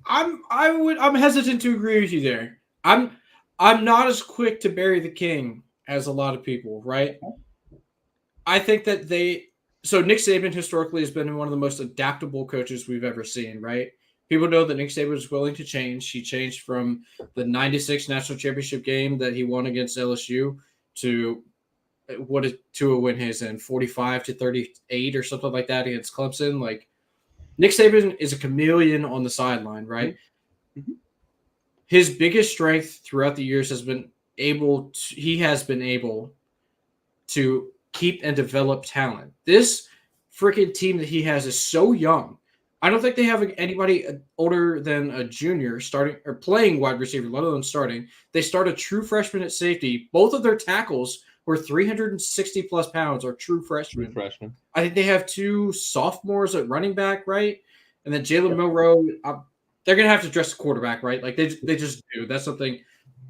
I'm hesitant to agree with you there. I'm not as quick to bury the king as a lot of people, right? I think that Nick Saban historically has been one of the most adaptable coaches we've ever seen, right? People know that Nick Saban is willing to change. He changed from the 96 national championship game that he won against LSU to a win his in 45-38 or something like that against Clemson. Like, Nick Saban is a chameleon on the sideline, right? Mm-hmm. His biggest strength throughout the years has been able to keep and develop talent. This freaking team that he has is so young. I don't think they have anybody older than a junior starting or playing wide receiver, let alone starting. They start a true freshman at safety. Both of their tackles were 360 plus pounds, or true True freshmen. freshman. I think they have 2 sophomores at running back, right? And then Jalen Yep. Milrow, they're going to have to address the quarterback, right? Like they just do. That's something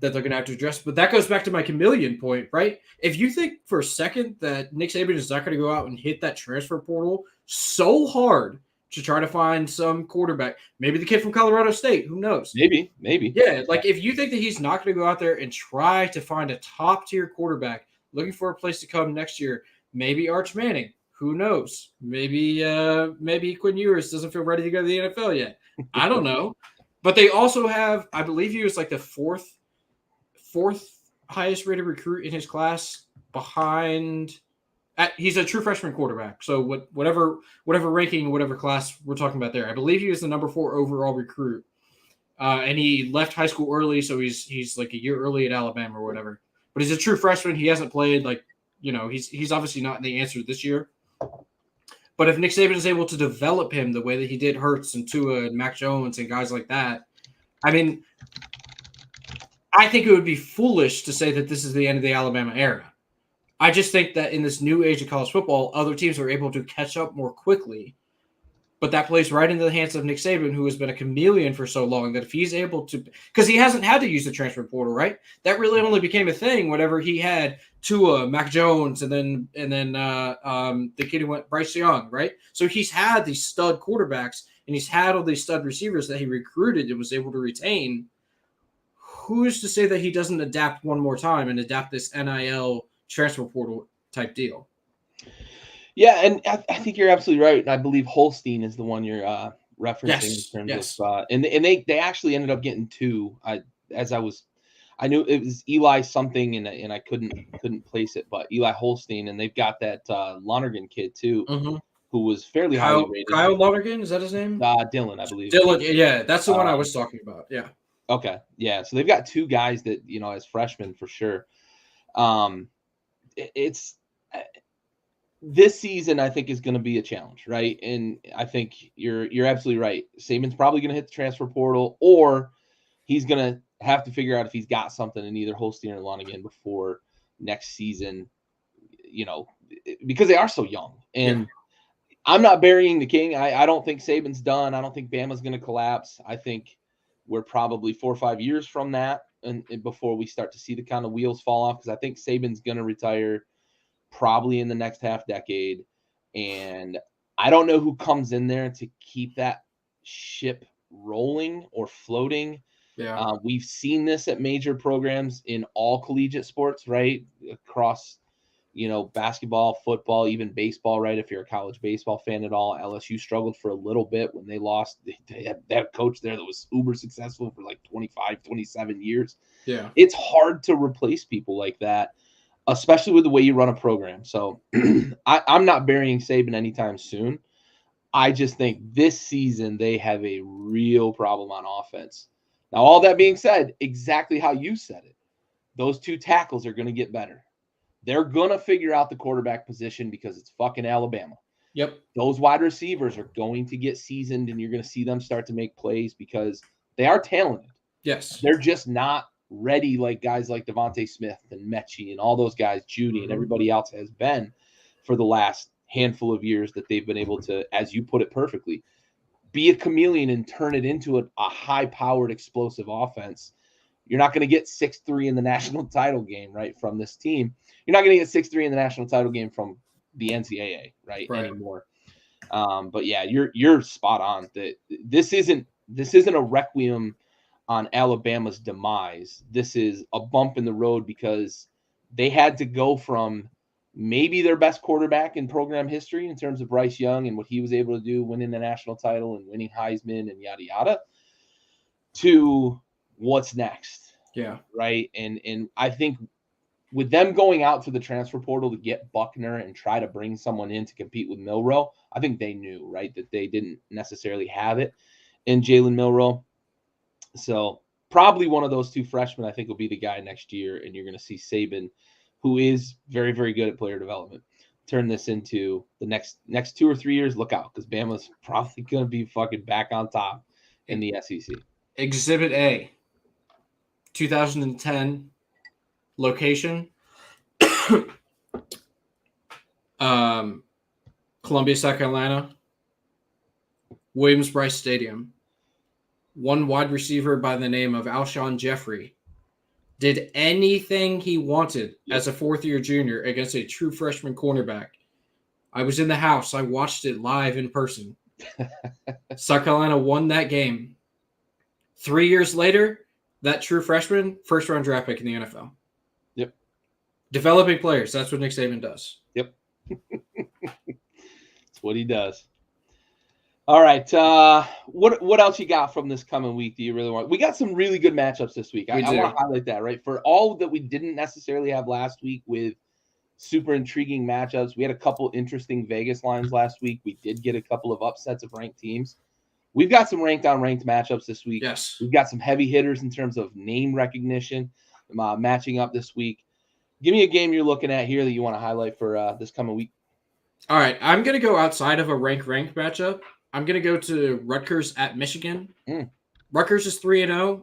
that they're going to have to address. But that goes back to my chameleon point, right? If you think for a second that Nick Saban is not going to go out and hit that transfer portal so hard to try to find some quarterback, maybe the kid from Colorado State, who knows? Maybe. Yeah, like if you think that he's not going to go out there and try to find a top tier quarterback looking for a place to come next year, maybe Arch Manning. Who knows? Maybe Quinn Ewers doesn't feel ready to go to the NFL yet. I don't know. But they also have, I believe he was like the fourth highest rated recruit in his class behind. He's a true freshman quarterback. So whatever ranking, whatever class we're talking about there, I believe he was the number 4 overall recruit. And he left high school early, so he's like a year early at Alabama or whatever. But he's a true freshman. He hasn't played he's obviously not the answer this year. But if Nick Saban is able to develop him the way that he did Hurts and Tua and Mac Jones and guys like that, I mean, I think it would be foolish to say that this is the end of the Alabama era. I just think that in this new age of college football, other teams are able to catch up more quickly. But that plays right into the hands of Nick Saban, who has been a chameleon for so long, that if he's able to, because he hasn't had to use the transfer portal, right? That really only became a thing whenever he had Tua, Mac Jones, and then the kid who went Bryce Young, right? So he's had these stud quarterbacks and he's had all these stud receivers that he recruited and was able to retain. Who's to say that he doesn't adapt one more time and adapt this NIL transfer portal type deal? Yeah, and I think you're absolutely right. And I believe Holstein is the one you're referencing in terms of and they actually ended up getting 2. I knew it was Eli something and I couldn't place it, but Eli Holstein, and they've got that Lonergan kid too, who was fairly highly rated. Kyle Lonergan, is that his name? Dylan, I believe. Dylan, yeah, that's the one I was talking about. Yeah. Okay, yeah. So they've got 2 guys that as freshmen for sure. It's this season, I think, is going to be a challenge, right? And I think you're absolutely right. Saban's probably going to hit the transfer portal, or he's going to have to figure out if he's got something in either Holstein or Lonergan before next season. Because they are so young. And I'm not burying the king. I don't think Saban's done. I don't think Bama's going to collapse. I think we're probably 4 or 5 years from that, and before we start to see the kind of wheels fall off. Because I think Saban's going to retire probably in the next half decade. And I don't know who comes in there to keep that ship rolling or floating. Yeah. We've seen this at major programs in all collegiate sports, right? Across, basketball, football, even baseball, right? If you're a college baseball fan at all, LSU struggled for a little bit when they lost. They had that coach there that was uber successful for like 25, 27 years. Yeah. It's hard to replace people like that, especially with the way you run a program. So I'm not burying Saban anytime soon. I just think this season they have a real problem on offense. Now, all that being said, exactly how you said it, those 2 tackles are going to get better. They're going to figure out the quarterback position because it's fucking Alabama. Yep. Those wide receivers are going to get seasoned, and you're going to see them start to make plays because they are talented. Yes. They're just not ready like guys like Devontae Smith and Mechie and all those guys, Judy and everybody else has been for the last handful of years that they've been able to, as you put it perfectly, be a chameleon and turn it into a high-powered, explosive offense. You're not going to get 6-3 in the national title game, right, from this team. You're not going to get 6-3 in the national title game from the NCAA, right. Anymore. But yeah, you're spot on. That this isn't a requiem on Alabama's demise. This is a bump in the road because they had to go from maybe their best quarterback in program history in terms of Bryce Young and what he was able to do, winning the national title and winning Heisman and yada yada, to what's next. Yeah. Right. And I think with them going out to the transfer portal to get Buckner and try to bring someone in to compete with Milrow, I think they knew, right, that they didn't necessarily have it in Jalen Milrow. So probably one of those 2 freshmen, I think, will be the guy next year. And you're going to see Saban, who is very, very good at player development, turn this into the next 2 or 3 years, look out, because Bama's probably going to be fucking back on top in the SEC. Exhibit A, 2010 location, Columbia, South Carolina, Williams-Brice Stadium. One wide receiver by the name of Alshon Jeffrey did anything he wanted as a fourth-year junior against a true freshman cornerback. I was in the house. I watched it live in person. South Carolina won that game. 3 years later, that true freshman, first-round draft pick in the NFL. Yep. Developing players. That's what Nick Saban does. Yep. That's what he does. All right. What else you got from this coming week do you really want? We got some really good matchups this week. I want to highlight that, right? For all that we didn't necessarily have last week with super intriguing matchups, we had a couple interesting Vegas lines last week. We did get a couple of upsets of ranked teams. We've got some ranked on ranked matchups this week. Yes. We've got some heavy hitters in terms of name recognition matching up this week. Give me a game you're looking at here that you want to highlight for this coming week. All right. I'm going to go outside of a ranked matchup. I'm going to go to Rutgers at Michigan. Rutgers is 3-0.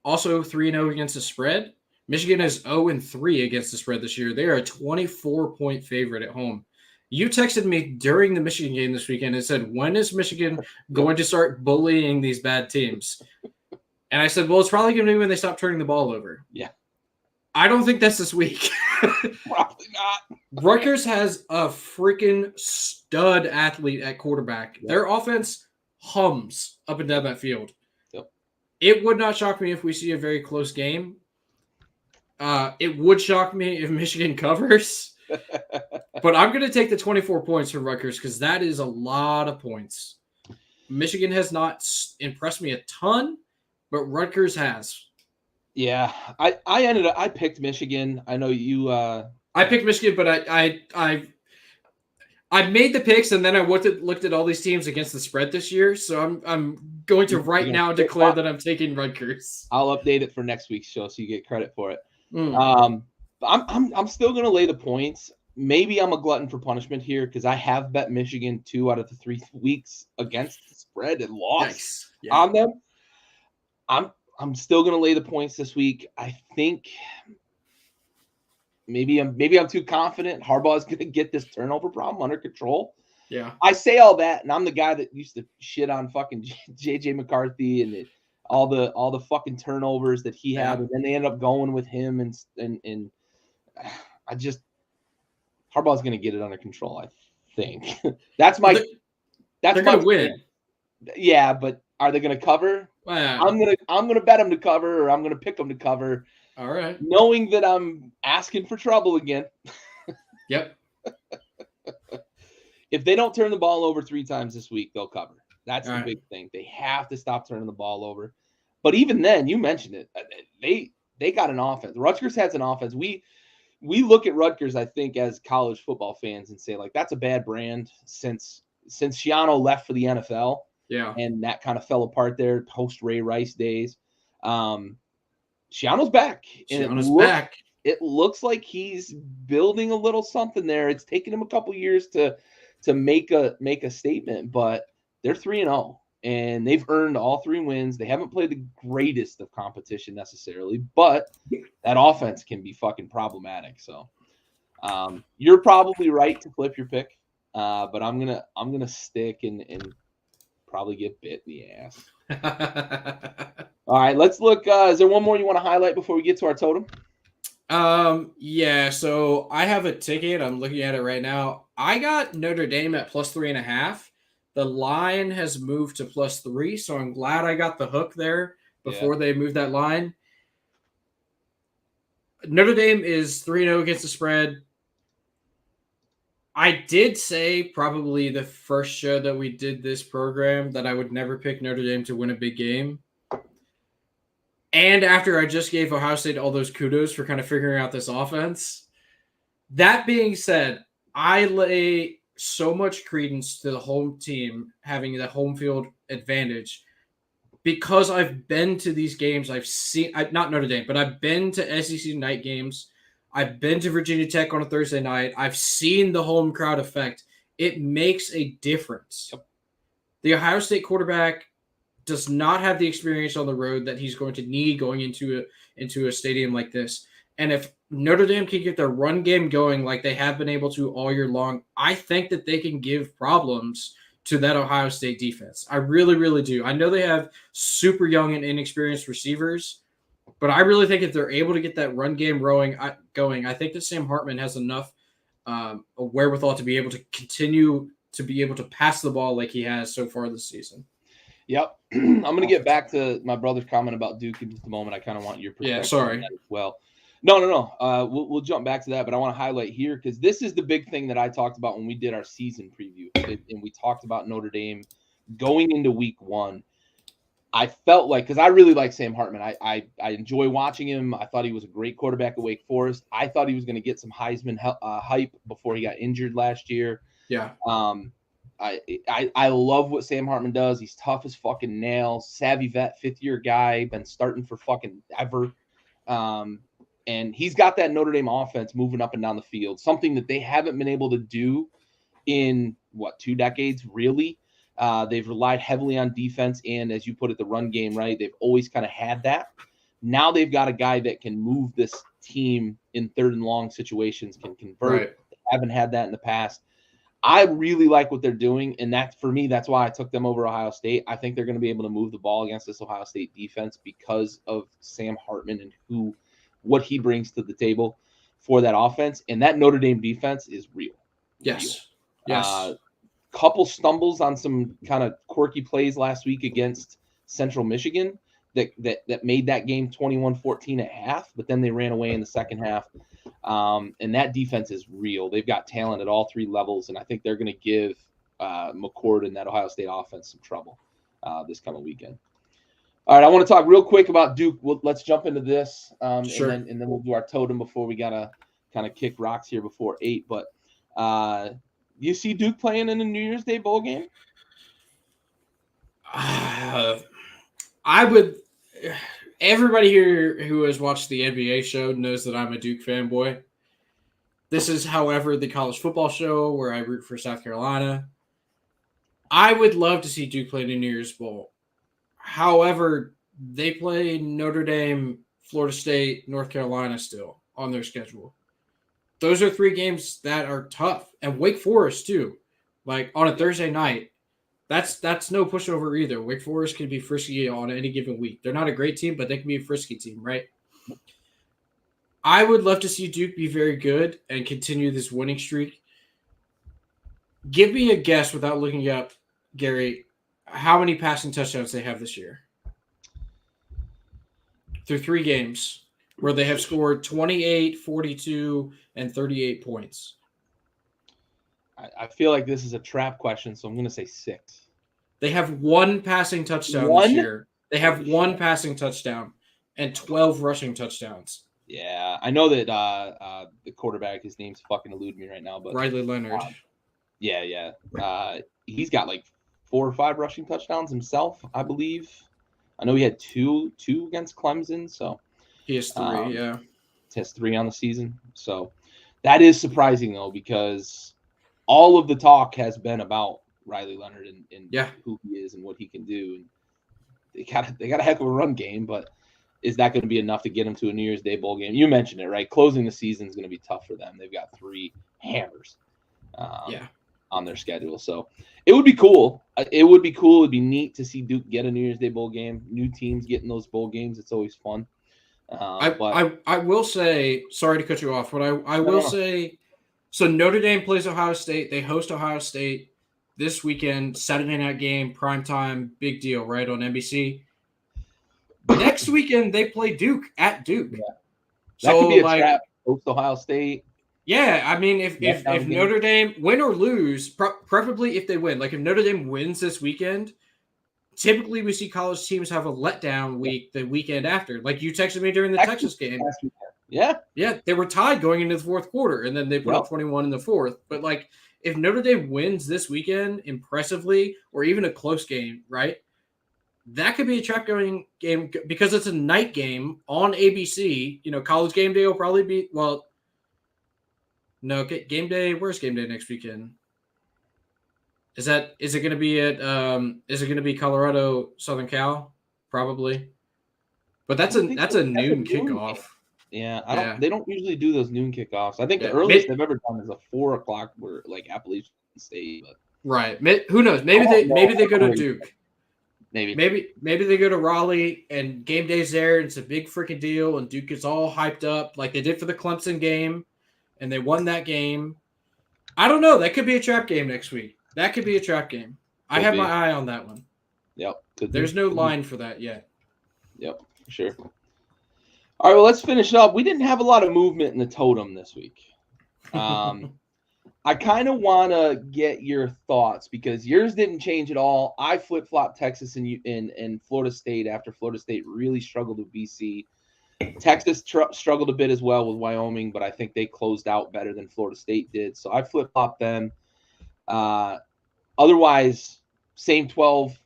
Also 3-0 against the spread. Michigan is 0-3 against the spread this year. They are a 24-point favorite at home. You texted me during the Michigan game this weekend and said, when is Michigan going to start bullying these bad teams? And I said, well, it's probably going to be when they stop turning the ball over. Yeah. I don't think that's this week. Probably not. Rutgers has a freaking stud athlete at quarterback. Yep. Their offense hums up and down that field. Yep. It would not shock me if we see a very close game. It would shock me if Michigan covers. But I'm going to take the 24 points from Rutgers because that is a lot of points. Michigan has not impressed me a ton, but Rutgers has. Yeah, I picked Michigan. I know you. I picked Michigan, but I made the picks and then I looked at all these teams against the spread this year. So I'm going to right now declare that I'm taking Rutgers. I'll update it for next week's show so you get credit for it. I'm still going to lay the points. Maybe I'm a glutton for punishment here because I have bet Michigan 2 out of the 3 weeks against the spread and lost on them. I'm still going to lay the points this week. I think maybe I'm too confident. Harbaugh is going to get this turnover problem under control. Yeah. I say all that, and I'm the guy that used to shit on fucking JJ McCarthy and all the fucking turnovers that he had, and then they end up going with him, and I just Harbaugh's going to get it under control. I think they're going to win. Yeah, but are they going to cover? Wow. I'm gonna bet them to cover, or I'm gonna pick them to cover. All right. Knowing that I'm asking for trouble again. Yep. If they don't turn the ball over 3 times this week, they'll cover. That's the big thing. They have to stop turning the ball over. But even then, you mentioned it. They got an offense. Rutgers has an offense. We look at Rutgers, I think, as college football fans and say, like, that's a bad brand since Schiano left for the NFL. Yeah. And that kind of fell apart there post Ray Rice days. Schiano's back. Back. It looks like he's building a little something there. It's taken him a couple years to make a statement, but they're 3-0 and they've earned all 3 wins. They haven't played the greatest of competition necessarily, but that offense can be fucking problematic. So you're probably right to flip your pick. But I'm gonna stick and probably get bit in the ass. All right, let's look. Is there one more you want to highlight before we get to our totem? Yeah. So I have a ticket. I'm looking at it right now. I got Notre Dame at +3.5. The line has moved to +3, so I'm glad I got the hook there before they moved that line. Notre Dame is 3-0 against the spread. I did say probably the first show that we did this program that I would never pick Notre Dame to win a big game. And after I just gave Ohio State all those kudos for kind of figuring out this offense. That being said, I lay so much credence to the home team having the home field advantage because I've been to these games. I've seen, not Notre Dame, but I've been to SEC night games. I've been to Virginia Tech on a Thursday night. I've seen the home crowd effect. It makes a difference. Yep. The Ohio State quarterback does not have the experience on the road that he's going to need going into a stadium like this. And if Notre Dame can get their run game going like they have been able to all year long, I think that they can give problems to that Ohio State defense. I really, really do. I know they have super young and inexperienced receivers, but I really think if they're able to get that run game going, I think that Sam Hartman has enough a wherewithal to be able to continue to be able to pass the ball like he has so far this season. Yep. I'm going to get back to my brother's comment about Duke in just a moment. I kind of want your perspective on that as well. No. We'll jump back to that, but I want to highlight here because this is the big thing that I talked about when we did our season preview, and we talked about Notre Dame going into week 1. I felt like, because I really like Sam Hartman. I enjoy watching him. I thought he was a great quarterback at Wake Forest. I thought he was going to get some Heisman hype before he got injured last year. Yeah. I love what Sam Hartman does. He's tough as fucking nails, savvy vet, 5th-year guy, been starting for fucking ever. And he's got that Notre Dame offense moving up and down the field, something that they haven't been able to do in, 2 decades, really. They've relied heavily on defense and, as you put it, the run game, right? They've always kind of had that. Now they've got a guy that can move this team in 3rd and long situations, can convert. Right. They haven't had that in the past. I really like what they're doing, and for me, that's why I took them over Ohio State. I think they're going to be able to move the ball against this Ohio State defense because of Sam Hartman and what he brings to the table for that offense. And that Notre Dame defense is real. Yes. Couple stumbles on some kind of quirky plays last week against Central Michigan that made that game 21-14 at half, but then they ran away in the second half. And that defense is real. They've got talent at all 3 levels, and I think they're going to give McCord and that Ohio State offense some trouble this coming weekend. All right, I want to talk real quick about Duke. Let's jump into this, Sure. and then we'll do our totem before we got to kind of kick rocks here before 8. But you see Duke playing in a New Year's Day bowl game? I would. Everybody here who has watched the NBA show knows that I'm a Duke fanboy. This is, however, the college football show where I root for South Carolina. I would love to see Duke play in a New Year's Bowl. However, they play Notre Dame, Florida State, North Carolina still on their schedule. Those are 3 games that are tough. And Wake Forest, too. Like, on a Thursday night, that's no pushover either. Wake Forest can be frisky on any given week. They're not a great team, but they can be a frisky team, right? I would love to see Duke be very good and continue this winning streak. Give me a guess without looking up, Gary, how many passing touchdowns they have this year. Through 3 games where they have scored 28, 42, and 38 points. I feel like this is a trap question, so I'm going to say 6. They have 1 passing touchdown this year. They have 1 passing touchdown and 12 rushing touchdowns. Yeah, I know that the quarterback, his name's fucking eluding me right now, but Riley Leonard. Yeah. He's got like 4 or 5 rushing touchdowns himself, I believe. I know he had two against Clemson, so he has 3. He has 3 on the season. So that is surprising though, because all of the talk has been about Riley Leonard and who he is and what he can do. And they got a heck of a run game, but is that going to be enough to get them to a New Year's Day bowl game? You mentioned it, right? Closing the season is going to be tough for them. They've got 3 hammers on their schedule. So it would be cool. It would be neat to see Duke get a New Year's Day bowl game. New teams getting those bowl games. It's always fun. I will say, sorry to cut you off, but I will say, so Notre Dame plays Ohio State. They host Ohio State this weekend, Saturday night game, primetime, big deal, right, on NBC. Next weekend, they play Duke at Duke. Yeah. That could be a trap. Host Ohio State. Yeah, I mean, if Notre Dame win or lose, preferably if they win, like if Notre Dame wins this weekend, typically we see college teams have a letdown week the weekend after. Like you texted me during the Texas game. Yeah, they were tied going into the 4th quarter, and then they put up 21 in the 4th. But like, if Notre Dame wins this weekend impressively, or even a close game, right? That could be a trap going game because it's a night game on ABC. You know, College Game Day will probably be No, game day. Where's game day next weekend? Is it going to be at is it going to be Colorado Southern Cal? Probably. But I think that's a that's a noon noon game. kickoff. Yeah, Yeah. they don't usually do those noon kickoffs. I think the Yeah. earliest they've ever done is a 4 o'clock where like Appalachian State. But Right. Who knows? I don't Maybe know. they go to Duke. Maybe. Maybe they go to Raleigh and game day's there and it's a big freaking deal and Duke gets all hyped up like they did for the Clemson game and they won that game. I don't know. That could be a trap game next week. That could be a trap game. I have my eye on that one. Yep. There's no line for that yet. Yep, for sure. All right, well, let's finish up. We didn't have a lot of movement in the totem this week. I kind of want to get your thoughts because yours didn't change at all. I flip-flopped Texas and Florida State after Florida State really struggled with BC. Texas struggled a bit as well with Wyoming, but I think they closed out better than Florida State did. So I flip-flopped them. Otherwise, same 12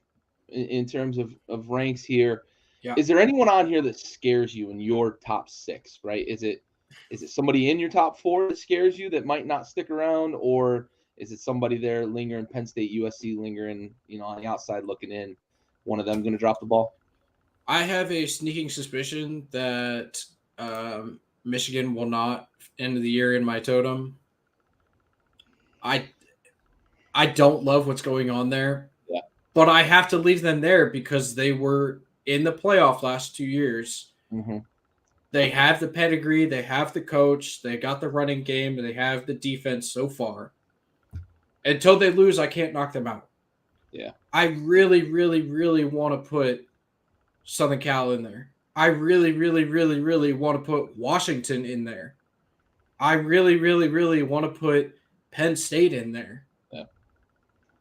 in terms of ranks here. Yeah. Is there anyone on here that scares you in your top 6, right? Is it somebody in your top 4 that scares you that might not stick around, or is it somebody there lingering, Penn State, USC lingering, on the outside looking in, one of them going to drop the ball? I have a sneaking suspicion that Michigan will not end of the year in my totem. I don't love what's going on there, but I have to leave them there because they were in the playoff last 2 years. Mm-hmm. They have the pedigree, they have the coach, they got the running game, and they have the defense so far. Until they lose, I can't knock them out. Yeah. I really, really, really want to put Southern Cal in there. I really, really, really, really want to put Washington in there. I really, really, really want to put Penn State in there. Yeah.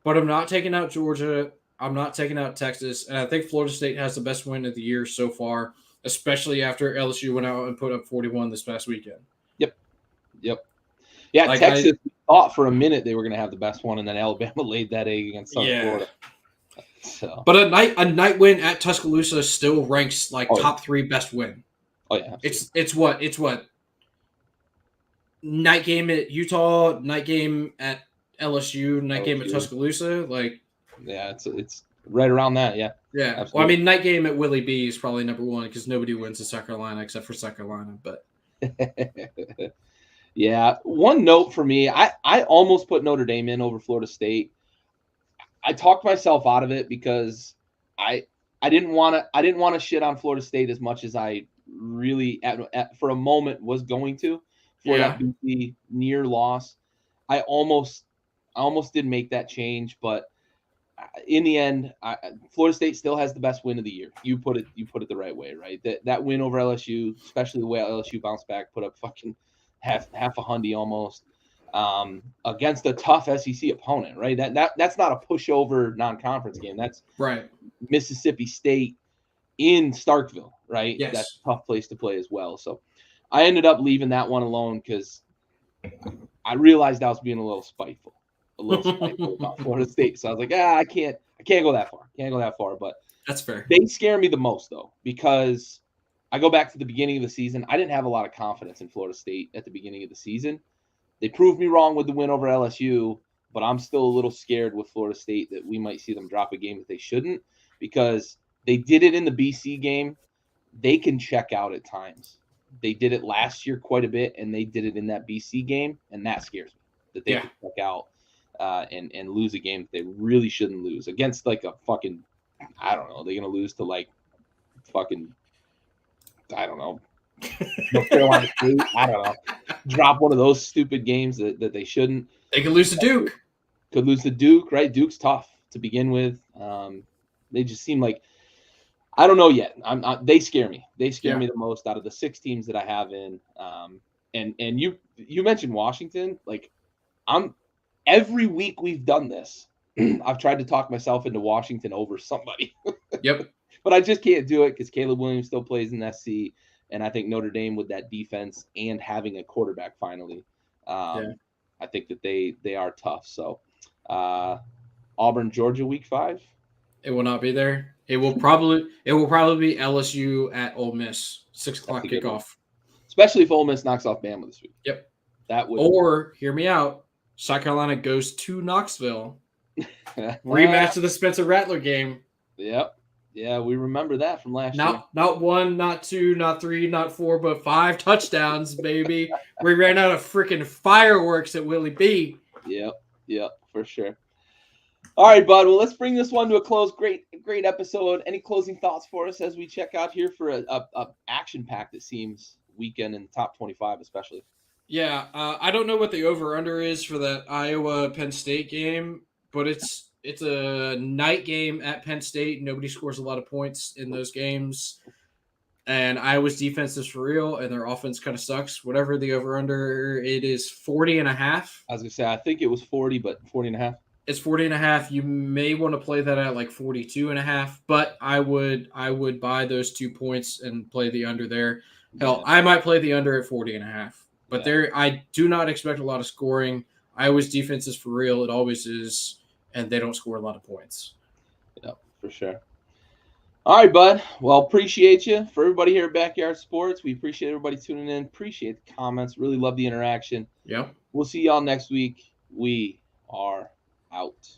But I'm not taking out Georgia. I'm not taking out Texas. And I think Florida State has the best win of the year so far, especially after LSU went out and put up 41 this past weekend. Yep. Yeah, Like Texas thought for a minute they were going to have the best one, and then Alabama laid that egg against Southern Florida. So. But a night win at Tuscaloosa still ranks like top 3 best win. Oh yeah, absolutely. It's what night game at Utah, night game at LSU, night game at Tuscaloosa. Like, yeah, it's right around that. Yeah. Absolutely. Well, I mean, night game at Willie B is probably number 1 because nobody wins in South Carolina except for South Carolina. But yeah, one note for me, I almost put Notre Dame in over Florida State. I talked myself out of it because I didn't want to shit on Florida State as much as I really for a moment was going to for that BC near loss. I almost did make that change, but in the end, Florida State still has the best win of the year. You put it the right way, right? That win over LSU, especially the way LSU bounced back, put up fucking half a hundy almost. Against a tough SEC opponent, right? That's not a pushover non-conference game. That's right. Mississippi State in Starkville, right? Yes. That's a tough place to play as well. So I ended up leaving that one alone because I realized I was being a little spiteful about Florida State. So I was like, I can't go that far. Can't go that far. But that's fair. They scare me the most though, because I go back to the beginning of the season. I didn't have a lot of confidence in Florida State at the beginning of the season. They proved me wrong with the win over LSU, but I'm still a little scared with Florida State that we might see them drop a game that they shouldn't, because they did it in the BC game. They can check out at times. They did it last year quite a bit, and they did it in that BC game, and that scares me, that they can check out and lose a game that they really shouldn't lose against like a fucking, I don't know, they're going to lose to like fucking, I don't know, North Carolina State, I don't know, drop one of those stupid games that they shouldn't. They could lose to Duke. Could lose to Duke, right? Duke's tough to begin with. They just seem like, I don't know yet. They scare me. They scare me the most out of the 6 teams that I have in. And you mentioned Washington. Like, every week we've done this, I've tried to talk myself into Washington over somebody. Yep. But I just can't do it because Caleb Williams still plays in SC. And I think Notre Dame, with that defense and having a quarterback finally, I think that they are tough. So Auburn, Georgia, week 5. It will not be there. It will probably be LSU at Ole Miss, 6 o'clock kickoff. Especially if Ole Miss knocks off Bama this week. Yep. That would. Or hear me out. South Carolina goes to Knoxville. Rematch of the Spencer Rattler game. Yep. Yeah, we remember that from last year. Not 1, not 2, not 3, not 4, but 5 touchdowns, baby. We ran out of freaking fireworks at Willie B. Yep, for sure. All right, bud. Well, let's bring this one to a close. Great episode. Any closing thoughts for us as we check out here for a action-packed, it seems, weekend in the top 25 especially? Yeah, I don't know what the over-under is for that Iowa-Penn State game, but it's a night game at Penn State. Nobody scores a lot of points in those games. And Iowa's defense is for real, and their offense kind of sucks. Whatever the over-under, it is 40.5. I was going to say, I think it was 40, but 40.5. It's 40.5. You may want to play that at like 42.5, but I would buy those 2 points and play the under there. Hell, I might play the under at 40.5. But there, I do not expect a lot of scoring. Iowa's defense is for real. It always is. And they don't score a lot of points. Yeah, for sure. All right, bud. Well, appreciate you. For everybody here at Backyard Sports, we appreciate everybody tuning in. Appreciate the comments. Really love the interaction. Yep. We'll see y'all next week. We are out.